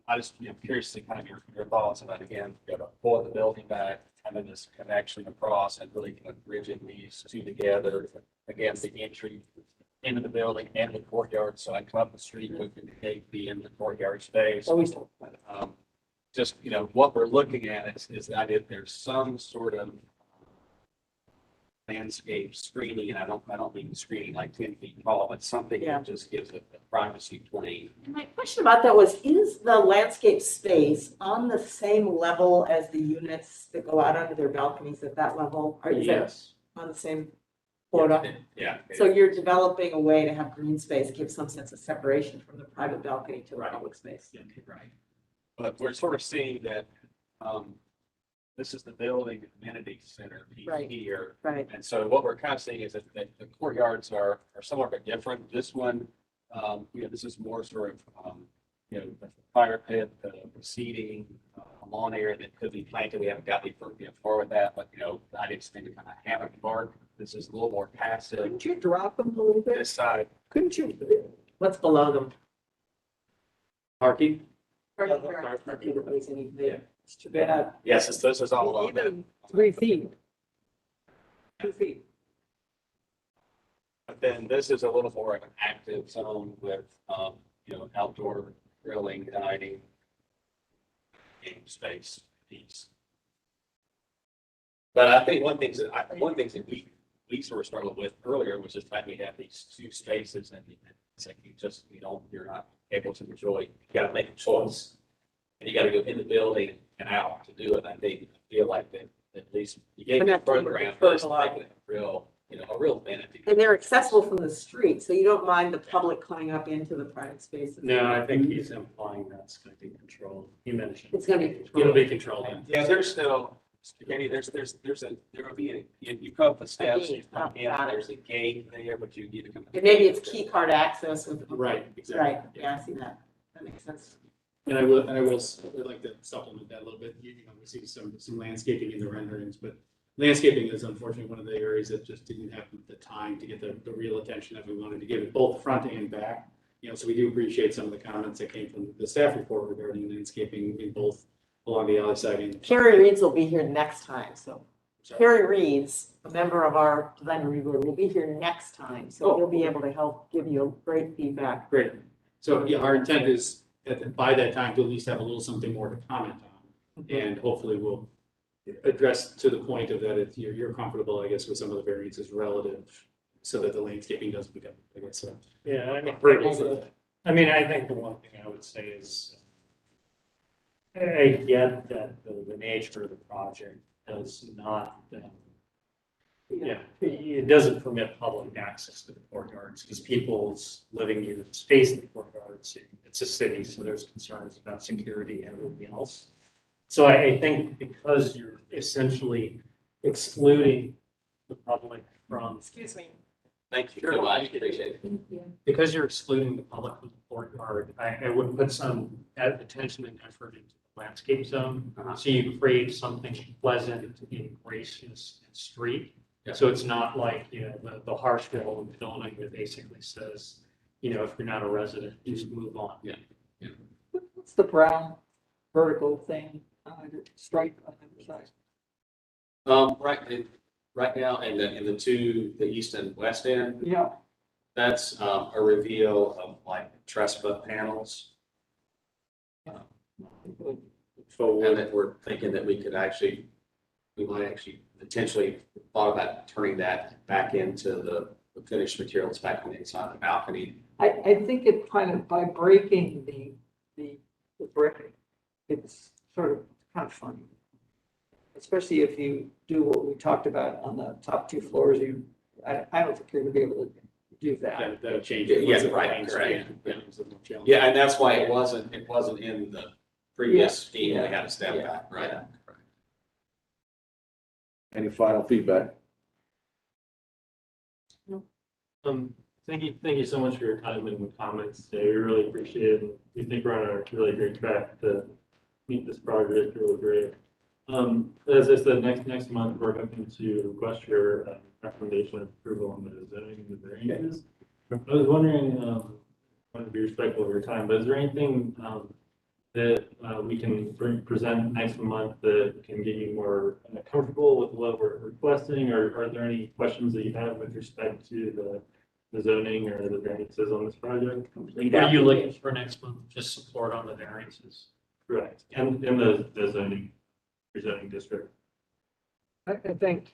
S15: I just, curious to kind of your thoughts about, again, pulling the building back, having this connection across and really kind of bridging these two together. Again, the entry into the building and the courtyard. So I come up the street, we can be in the courtyard space. Just, what we're looking at is that if there's some sort of landscape screening, and I don't mean screening like 10 feet tall, but something that just gives a privacy plane.
S4: My question about that was, is the landscape space on the same level as the units that go out onto their balconies at that level? Or is it on the same quota?
S15: Yeah.
S4: So you're developing a way to have green space, give some sense of separation from the private balcony to the public space.
S15: Right. But we're sort of seeing that, this is the building amenity center piece here.
S4: Right.
S15: And so what we're kind of seeing is that the courtyards are somewhat different. This one, this is more sort of, the fire pit, the seating, a lawn area that could be planted. We haven't got any far with that, but, I just think kind of hammock park. This is a little more passive.
S4: Couldn't you drop them a little bit?
S15: This side.
S4: Couldn't you? What's below them?
S14: Parking?
S4: It's too bad.
S15: Yes, this is all on that.
S4: Even 3 feet. 2 feet.
S15: But then this is a little more of an active zone with, outdoor grilling, dining, game space piece. But I think one thing that we sort of struggled with earlier was just that we have these two spaces and it's like you're not able to enjoy, you gotta make a choice. And you gotta go in the building and out to do it. I feel like that at least you gave the program, but it's like a real vanity.
S4: And they're accessible from the street, so you don't mind the public coming up into the private spaces.
S7: No, I think he's implying that's going to be controlled. He mentioned.
S4: It's going to be
S7: It'll be controlled.
S15: Yeah, there's still, Katie, there will be you come up the steps, you come in,
S4: Got it.
S15: there's a gate there, but you need to come.
S4: And maybe it's key card access with.
S14: Right, exactly.
S4: Right, yeah, I see that. That makes sense.
S14: And I would like to supplement that a little bit. You know, we see some landscaping in the renderings, but landscaping is unfortunately one of the areas that just didn't have the time to get the real attention that we wanted to give it, both front and back. You know, so we do appreciate some of the comments that came from the staff report regarding landscaping in both along the alley side and.
S4: Carrie Reeds will be here next time, so.
S14: Sorry.
S4: Carrie Reeds, a member of our design review board, will be here next time, so he'll be able to help give you great feedback.
S14: Great. So yeah, our intent is by that time to at least have a little something more to comment on. And hopefully we'll address to the point of that if you're comfortable, I guess, with some of the variances relative so that the landscaping doesn't become, I guess,
S7: Yeah, I mean,
S14: vertical.
S7: I think the one thing I would say is I get that the nature of the project does not, it doesn't permit public access to the courtyards because people's living units face the courtyards. It's a city, so there's concerns about security and everything else. So I think because you're essentially excluding the public from.
S4: Excuse me.
S15: Thank you so much, appreciate it.
S7: Because you're excluding the public from the courtyard, I would put some attention and effort into the landscape zone. So you create something pleasant and gracious and street.
S14: Yeah.
S7: So it's not like, the harsh wall building that basically says, if you're not a resident, just move on.
S14: Yeah.
S6: What's the brown vertical thing, stripe on the other side?
S15: Right now, in the east and west end,
S6: Yeah.
S15: that's a reveal of like trespass panels. And that we're thinking that we might actually potentially thought about turning that back into the finished materials back on the inside of the balcony.
S6: I think it kind of, by breaking the brick, it's kind of funny. Especially if you do what we talked about on the top two floors, I don't think you're gonna be able to do that.
S14: That'll change
S15: Yeah,
S14: it. Once it
S15: right,
S14: rains,
S15: correct.
S14: yeah.
S15: Yeah, and that's why it wasn't in the previous scheme, we had to step
S6: Yeah.
S15: back, right?
S3: Any final feedback?
S13: Thank you so much for your time and comments today. We really appreciate it. And we think we're on a really great track to meet this project really great. As I said, next month, we're hoping to request your recommendation of approval on the zoning and the variances. I was wondering, I want to be respectful of your time, but is there anything that we can present next month that can get you more comfortable with what we're requesting? Or are there any questions that you have with respect to the zoning or the variances on this project?
S7: What are you looking for next month? Just support on the variances?
S13: Correct. And in the zoning district.
S6: I think,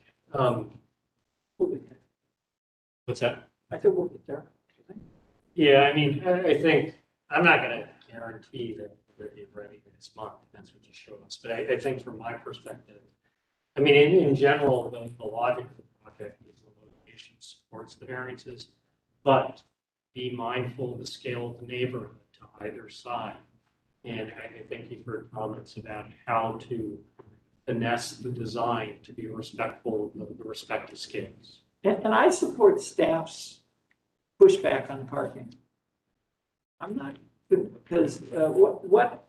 S7: What's that?
S6: I think we'll get there.
S7: Yeah, I think, I'm not gonna guarantee that we're gonna be ready this month, depends what you show us, but I think from my perspective, in general, the logic of the project is the location supports the variances, but be mindful of the scale of the neighborhood to either side. And I think you've heard comments about how to finesse the design to be respectful of the respective scales.
S6: And I support staff's pushback on parking. I'm not, because what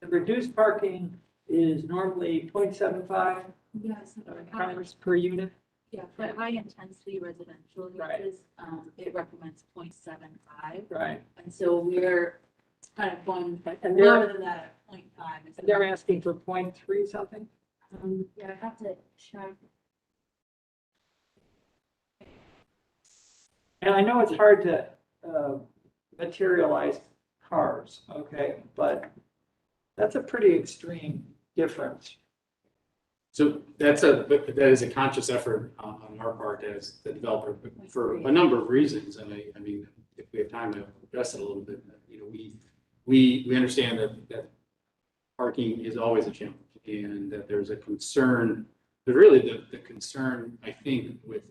S6: the reduced parking is normally 0.75
S2: Yes.
S6: cars per unit.
S2: Yeah, for high intensity residential
S6: Right.
S2: uses, it recommends 0.75.
S6: Right.
S2: And so we're kind of going
S6: And
S2: lower than that at 0.5.
S6: And they're asking for 0.3 something?
S2: Yeah, I have to check.
S6: And I know it's hard to materialize cars, okay, but that's a pretty extreme difference.
S14: So that is a conscious effort on our part as the developer for a number of reasons. And if we have time to address it a little bit, we understand that parking is always a challenge and that there's a concern, but really the concern, I think, with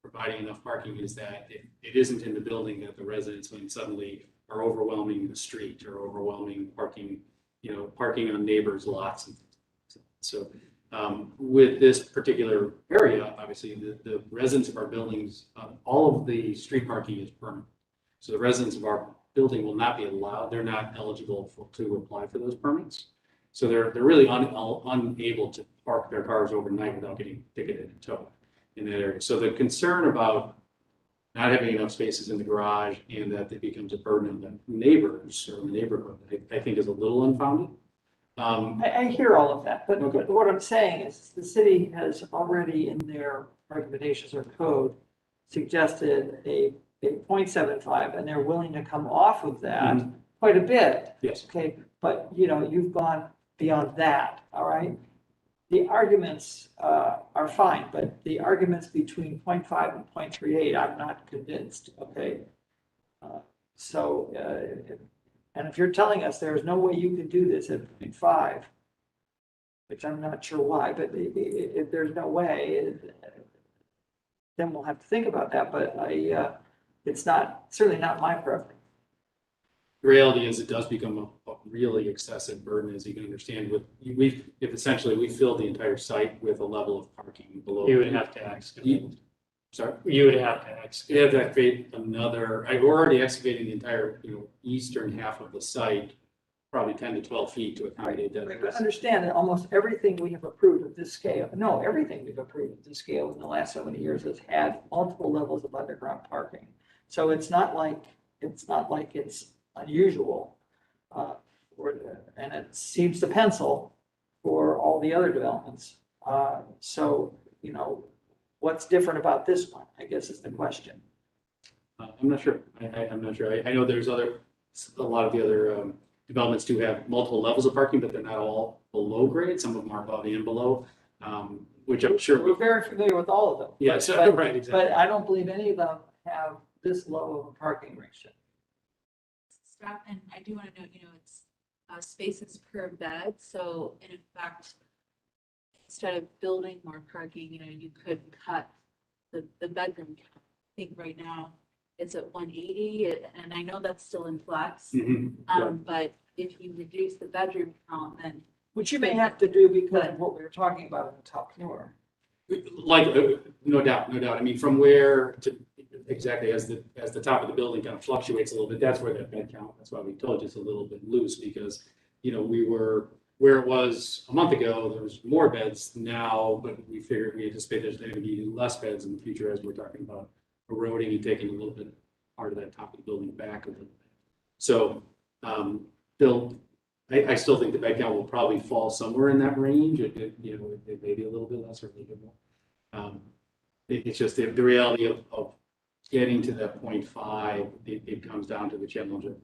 S14: providing enough parking is that it isn't in the building that the residents when suddenly are overwhelming the street or overwhelming parking on neighbors' lots. So With this particular area, obviously, the residents of our buildings, all of the street parking is permanent. So the residents of our building will not be allowed, they're not eligible to apply for those permits. So they're really unable to park their cars overnight without getting ticketed and towed in that area. So the concern about not having enough spaces in the garage and that it becomes a burden on the neighbors or the neighborhood, I think is a little unfounded.
S6: I hear all of that, but
S14: Okay.
S6: what I'm saying is the city has already in their recommendations or code suggested a 0.75, and they're willing to come off of that quite a bit.
S14: Yes.
S6: Okay, but you've gone beyond that, all right? The arguments are fine, but the arguments between 0.5 and 0.38, I'm not convinced, okay? So, and if you're telling us there's no way you could do this at 0.5, which I'm not sure why, but if there's no way, then we'll have to think about that, but it's certainly not my preference.
S14: The reality is it does become a really excessive burden, as you can understand. If essentially we fill the entire site with a level of parking below.
S7: You would have to excavate.
S14: Sorry?
S7: You would have to excavate.
S14: You have to excavate we're already excavating the entire, eastern half of the site, probably 10 to 12 feet to accommodate that.
S6: But understand that almost everything we have approved at this scale, no, everything we've approved at this scale in the last so many years has had multiple levels of underground parking. So it's not like it's unusual. And it seems to pencil for all the other developments. So, what's different about this one, I guess is the question.
S14: I'm not sure. I'm not sure. I know there's a lot of the other developments do have multiple levels of parking, but they're not all below grade. Some of them are above and below, which I'm sure.
S6: We're very familiar with all of them.
S14: Yes,
S6: but,
S14: right, exactly.
S6: But I don't believe any of them have this low of a parking ratio.
S2: Stop, and I do want to note, it's spaces per bed, so in effect, instead of building more parking, you could cut the bedroom count. I think right now it's at 180, and I know that's still in flux. But if you reduce the bedroom count, then.
S6: Which you may have to do because of what we were talking about in the top floor.
S14: No doubt. I mean, from where to exactly as the top of the building kind of fluctuates a little bit, that's where that bed count, that's why we told you it's a little bit loose because, we were where it was a month ago, there was more beds now, but we anticipate there's going to be less beds in the future as we're talking about eroding and taking a little bit part of that top of the building back a little bit. So, I still think the bed count will probably fall somewhere in that range. It may be a little bit less or a little bit more. It's just the reality of getting to that 0.5, it comes down to the challenge of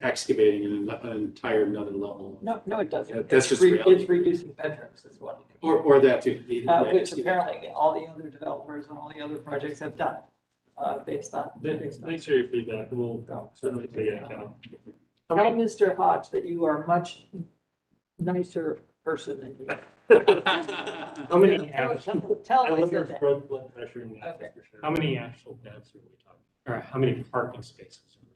S14: excavating an entire another level.
S6: No, it doesn't.
S14: That's just reality.
S6: It's reducing bedrooms as well.
S14: Or that too.
S6: Which apparently all the other developers and all the other projects have done, based on.
S13: Thanks for your feedback. We'll certainly take it account.
S6: Tell Mr. Hodge that you are a much nicer person than you.
S7: How many
S6: Tell
S7: I
S6: him I
S7: look
S6: said
S7: at
S6: that.
S7: blood pressure in that,
S6: Okay.
S7: for sure. How many actual beds are we talking? Or how many parking spaces are we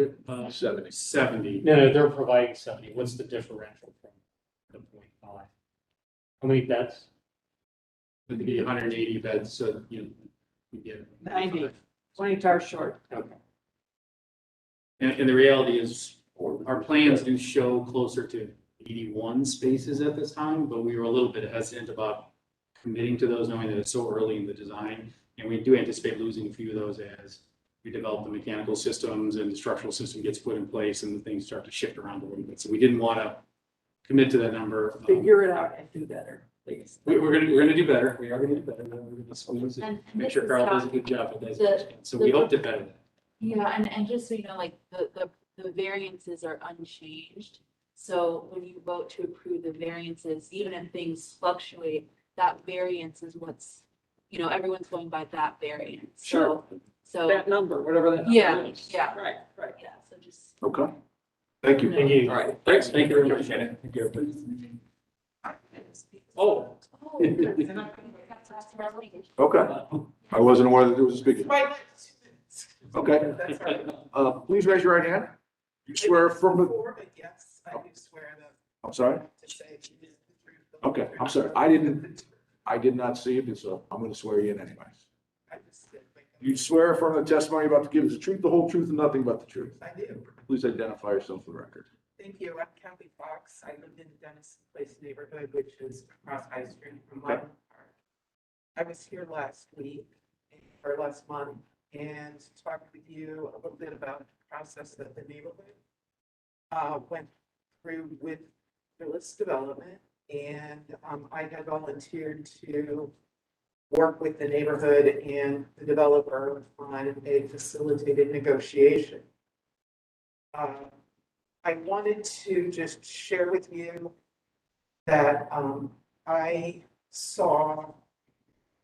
S7: talking?
S14: 70.
S7: No, they're providing 70. What's the differential from the 0.5? How many beds?
S14: It'd be 180 beds, so, you get
S6: 90, 20 cars short.
S7: Okay.
S14: And the reality is, our plans do show closer to 81 spaces at this time, but we were a little bit hesitant about committing to those, knowing that it's so early in the design. And we do anticipate losing a few of those as we develop the mechanical systems and the structural system gets put in place and the things start to shift around a little bit. So we didn't want to commit to that number.
S6: Figure it out and do better, please.
S14: We're gonna do better. We are gonna do better. We're gonna squeeze
S2: And
S14: and make sure
S2: this is
S14: Carl does a
S2: how
S14: good job with
S2: the-
S14: that. So we hope to better that.
S2: Yeah, and just so you know, like the variances are unchanged. So when you vote to approve the variances, even if things fluctuate, that variance is what's, everyone's going by that variance.
S6: Sure.
S2: So,
S6: That number, whatever that number
S2: yeah,
S6: is.
S2: yeah,
S6: Right.
S2: yeah, so just.
S3: Okay. Thank you.
S7: Thank you.
S14: All right, thanks. Thank you very much. Thank you. Oh.
S3: Okay. I wasn't aware that there was a speaker. Okay.
S8: That's right.
S3: Please raise your right hand. You swear from the,
S8: Before, but yes, I do swear that
S3: I'm sorry? Okay, I'm sorry. I did not see it, so I'm gonna swear you in anyways. You swear affirm the testimony you're about to give is the truth, the whole truth, and nothing but the truth.
S6: I do.
S3: Please identify yourself for the record.
S6: Thank you. I'm Kelly Fox. I live in the Denison Place neighborhood, which is across High Street from Mylan Park. I was here last week or last month and talked with you a little bit about the process that the neighborhood went through with Phyllis Development. And I had volunteered to work with the neighborhood and the developer on a facilitated negotiation. I wanted to just share with you that I saw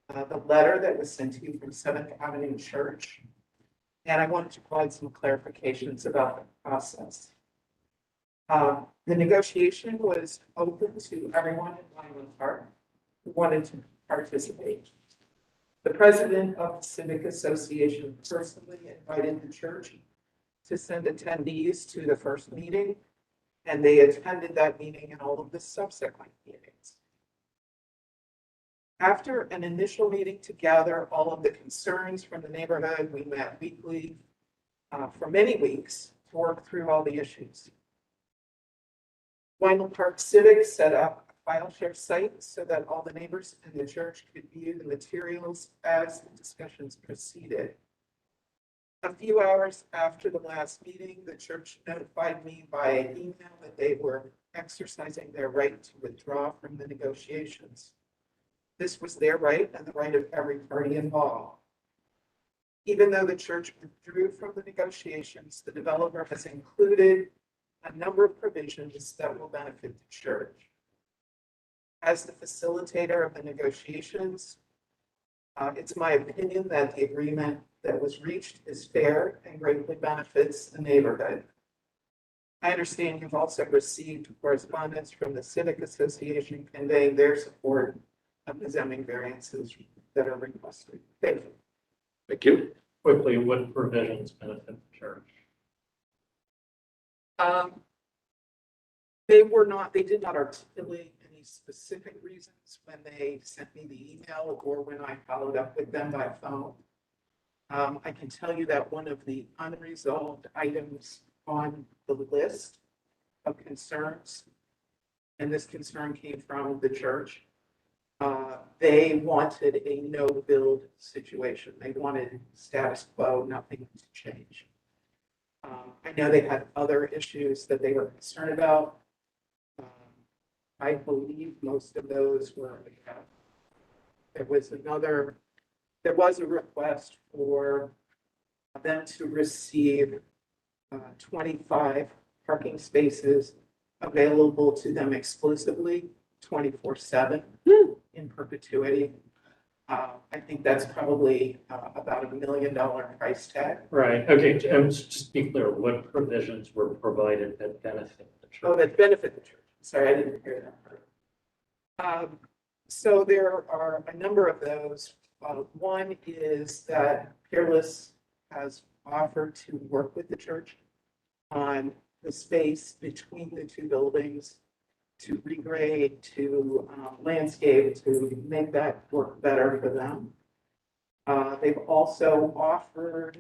S6: the letter that was sent to you from Seventh Avenue Church, and I wanted to provide some clarifications about the process. The negotiation was open to everyone in Mylan Park who wanted to participate. The president of the Civic Association personally invited the church to send attendees to the first meeting, and they attended that meeting and all of the subsequent meetings. After an initial meeting to gather all of the concerns from the neighborhood, we met weekly for many weeks to work through all the issues. Mylan Park Civic set up a file share site so that all the neighbors in the church could view the materials as the discussions proceeded. A few hours after the last meeting, the church notified me by email that they were exercising their right to withdraw from the negotiations. This was their right and the right of every party involved. Even though the church withdrew from the negotiations, the developer has included a number of provisions that will benefit the church. As the facilitator of the negotiations, it's my opinion that the agreement that was reached is fair and greatly benefits the neighborhood. I understand you've also received correspondence from the Civic Association conveying their support of the zoning variances that are requested. Thank you.
S3: Thank you.
S7: Quickly, what provisions benefit the church?
S6: They did not articulate any specific reasons when they sent me the email or when I followed up with them by phone. I can tell you that one of the unresolved items on the list of concerns, and this concern came from the church, they wanted a no-build situation. They wanted status quo, nothing to change. I know they had other issues that they were concerned about. I believe most of those were, there was a request for them to receive 25 parking spaces available to them exclusively 24/7 in perpetuity. I think that's probably about $1 million price tag.
S7: Right, okay, just be clear, what provisions were provided that benefit the church?
S6: Oh, that benefit the church. Sorry, I didn't hear that part. So there are a number of those. One is that Peerless has offered to work with the church on the space between the two buildings to regrade, to landscape, to make that work better for them. They've also offered,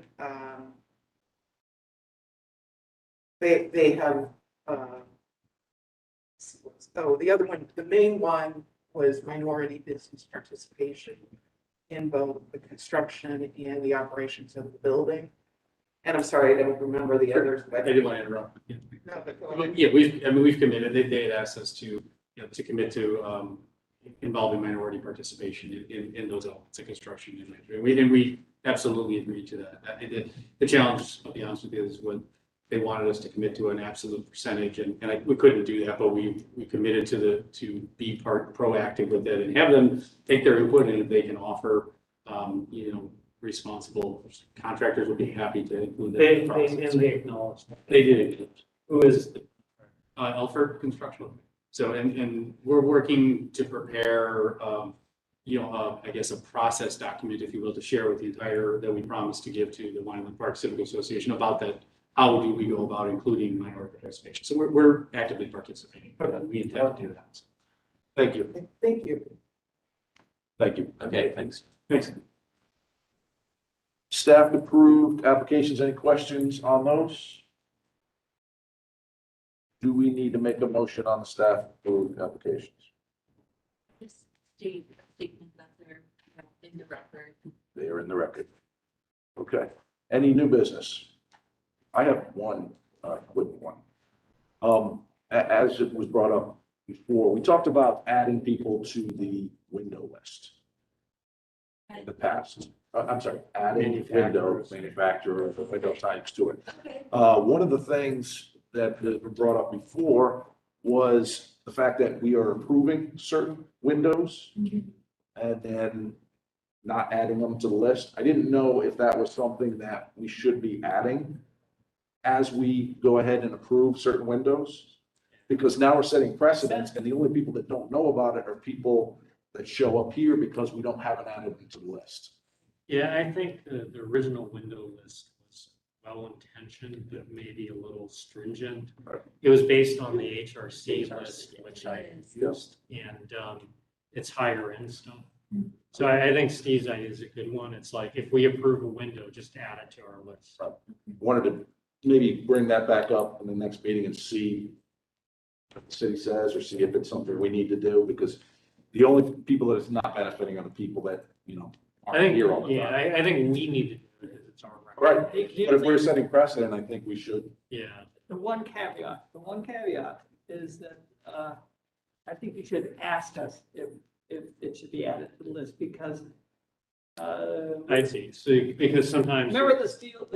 S6: they have, the other one, the main one was minority business participation in both the construction and the operations of the building. And I'm sorry, I don't remember the others.
S14: I didn't want to interrupt.
S6: No, but go ahead.
S14: Yeah, we've committed, they had asked us to, to commit to involving minority participation in those elements of construction. And we absolutely agreed to that. The challenge, I'll be honest with you, is when they wanted us to commit to an absolute percentage, and we couldn't do that, but we committed to be proactive with it and have them take their input, and if they can offer, responsible contractors would be happy to include that.
S7: They acknowledged.
S14: They did.
S7: Who is?
S14: Elford Construction. So, and we're working to prepare, I guess a process document, if you will, to share with the entire, that we promised to give to the Mylan Park Civic Association about that how do we go about including minority participation? So we're actively participating. We intend to do that.
S3: Thank you.
S4: Thank you.
S3: Thank you.
S15: Okay, thanks.
S14: Thanks.
S3: Staff approved applications. Any questions on those? Do we need to make a motion on the staff approved applications?
S2: Just statement that they're in the record.
S3: They are in the record. Okay. Any new business? I have one, quick one. As it was brought up before, we talked about adding people to the window list in the past. I'm sorry, adding window manufacturer, window types to it.
S2: Okay.
S3: One of the things that was brought up before was the fact that we are approving certain windows and then not adding them to the list. I didn't know if that was something that we should be adding as we go ahead and approve certain windows. Because now we're setting precedents and the only people that don't know about it are people that show up here because we don't have it added to the list.
S7: Yeah, I think the original window list was well-intentioned, but maybe a little stringent.
S3: Right.
S7: It was based on the HRC list, which I
S3: Yes.
S7: and it's higher end stuff. So I think Steve's idea is a good one. It's like, if we approve a window, just add it to our list.
S3: Wanted to maybe bring that back up in the next meeting and see what the city says, or see if it's something we need to do, because the only people that it's not benefiting are the people that, you know,
S7: I
S3: aren't
S7: think,
S3: here all the
S7: yeah,
S3: time.
S7: I think we need to do it because it's our record.
S3: Right, but if we're setting precedent, I think we should.
S7: Yeah,
S6: The one caveat is that, I think you should ask us if it should be added to the list, because,
S7: I see. So, because sometimes.
S6: remember the steel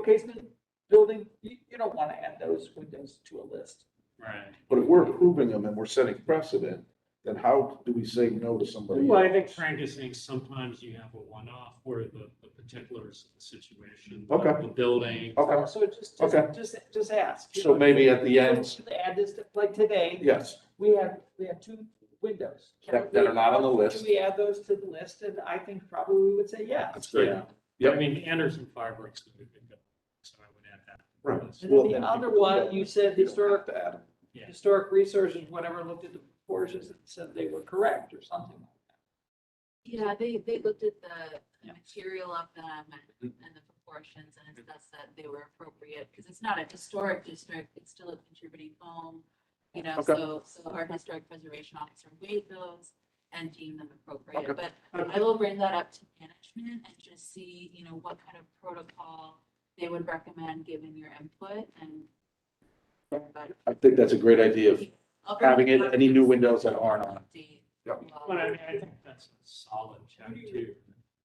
S6: casement building? You don't want to add those windows to a list.
S7: Right.
S3: But if we're approving them and we're setting precedent, then how do we say no to somebody
S7: Well, I
S3: else?
S7: think Frank is saying sometimes you have a one-off where the particulars of the situation.
S3: Okay.
S7: The building.
S3: Okay,
S6: So
S3: Okay.
S6: just ask.
S3: so maybe at the end,
S6: Add this, like today,
S3: yes,
S6: we have two windows.
S3: that are not on the list.
S6: Should we add those to the list? And I think probably we would say yes.
S3: That's great.
S7: Yeah.
S3: Yep.
S7: I mean, Anderson Fireworks would be good, so I would add that.
S3: Right.
S6: And then the other one, you said historic,
S3: To add.
S7: Yeah.
S6: historic resources, whatever, looked at the proportions and said they were correct or something like that.
S2: Yeah, they looked at the material of them and the proportions, and it does that they were appropriate, because it's not a historic district, it's still a contributing home. You know,
S3: Okay.
S2: so our historic preservation officer weighed those and deemed them appropriate.
S3: Okay.
S2: But I will bring that up to management and just see, you know, what kind of protocol they would recommend given your input and. But
S3: I think that's a great idea of
S2: I'll bring
S3: having
S2: it
S3: it,
S2: up
S3: any
S2: to
S3: new
S2: the
S3: windows that aren't on.
S2: update.
S3: Yep.
S7: But I mean, I think that's a solid check too.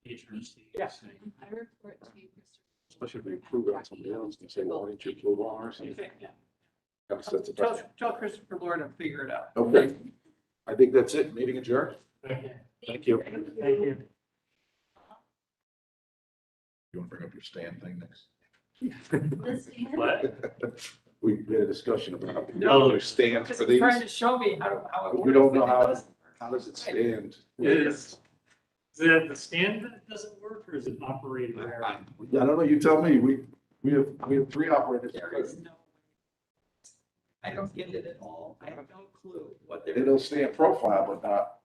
S7: HRC.
S6: Yeah.
S7: saying.
S2: I report to you, Christopher.
S3: Especially if we approve it on somebody else, and say, well, why didn't you approve ours?
S6: Yeah.
S3: That sets the
S6: Tell,
S3: precedent.
S6: tell Christopher Lord to figure it out.
S3: Okay, I think that's it. Meeting adjourned.
S7: Okay,
S3: Thank you.
S7: thank you.
S3: You want to bring up your stand thing next?
S2: The stand?
S7: What?
S3: We had a discussion about.
S7: No.
S3: Your stand for
S6: Just
S3: these.
S6: trying to show me how it works.
S3: We don't know
S6: but it
S3: how,
S6: doesn't.
S3: how does it stand?
S7: Is it the stand that doesn't work, or is it operating
S3: I
S7: there?
S3: don't know, you tell me. We have three operators.
S6: There is no. I don't get it at all. I have no clue what they're.
S3: It'll stand profile, but not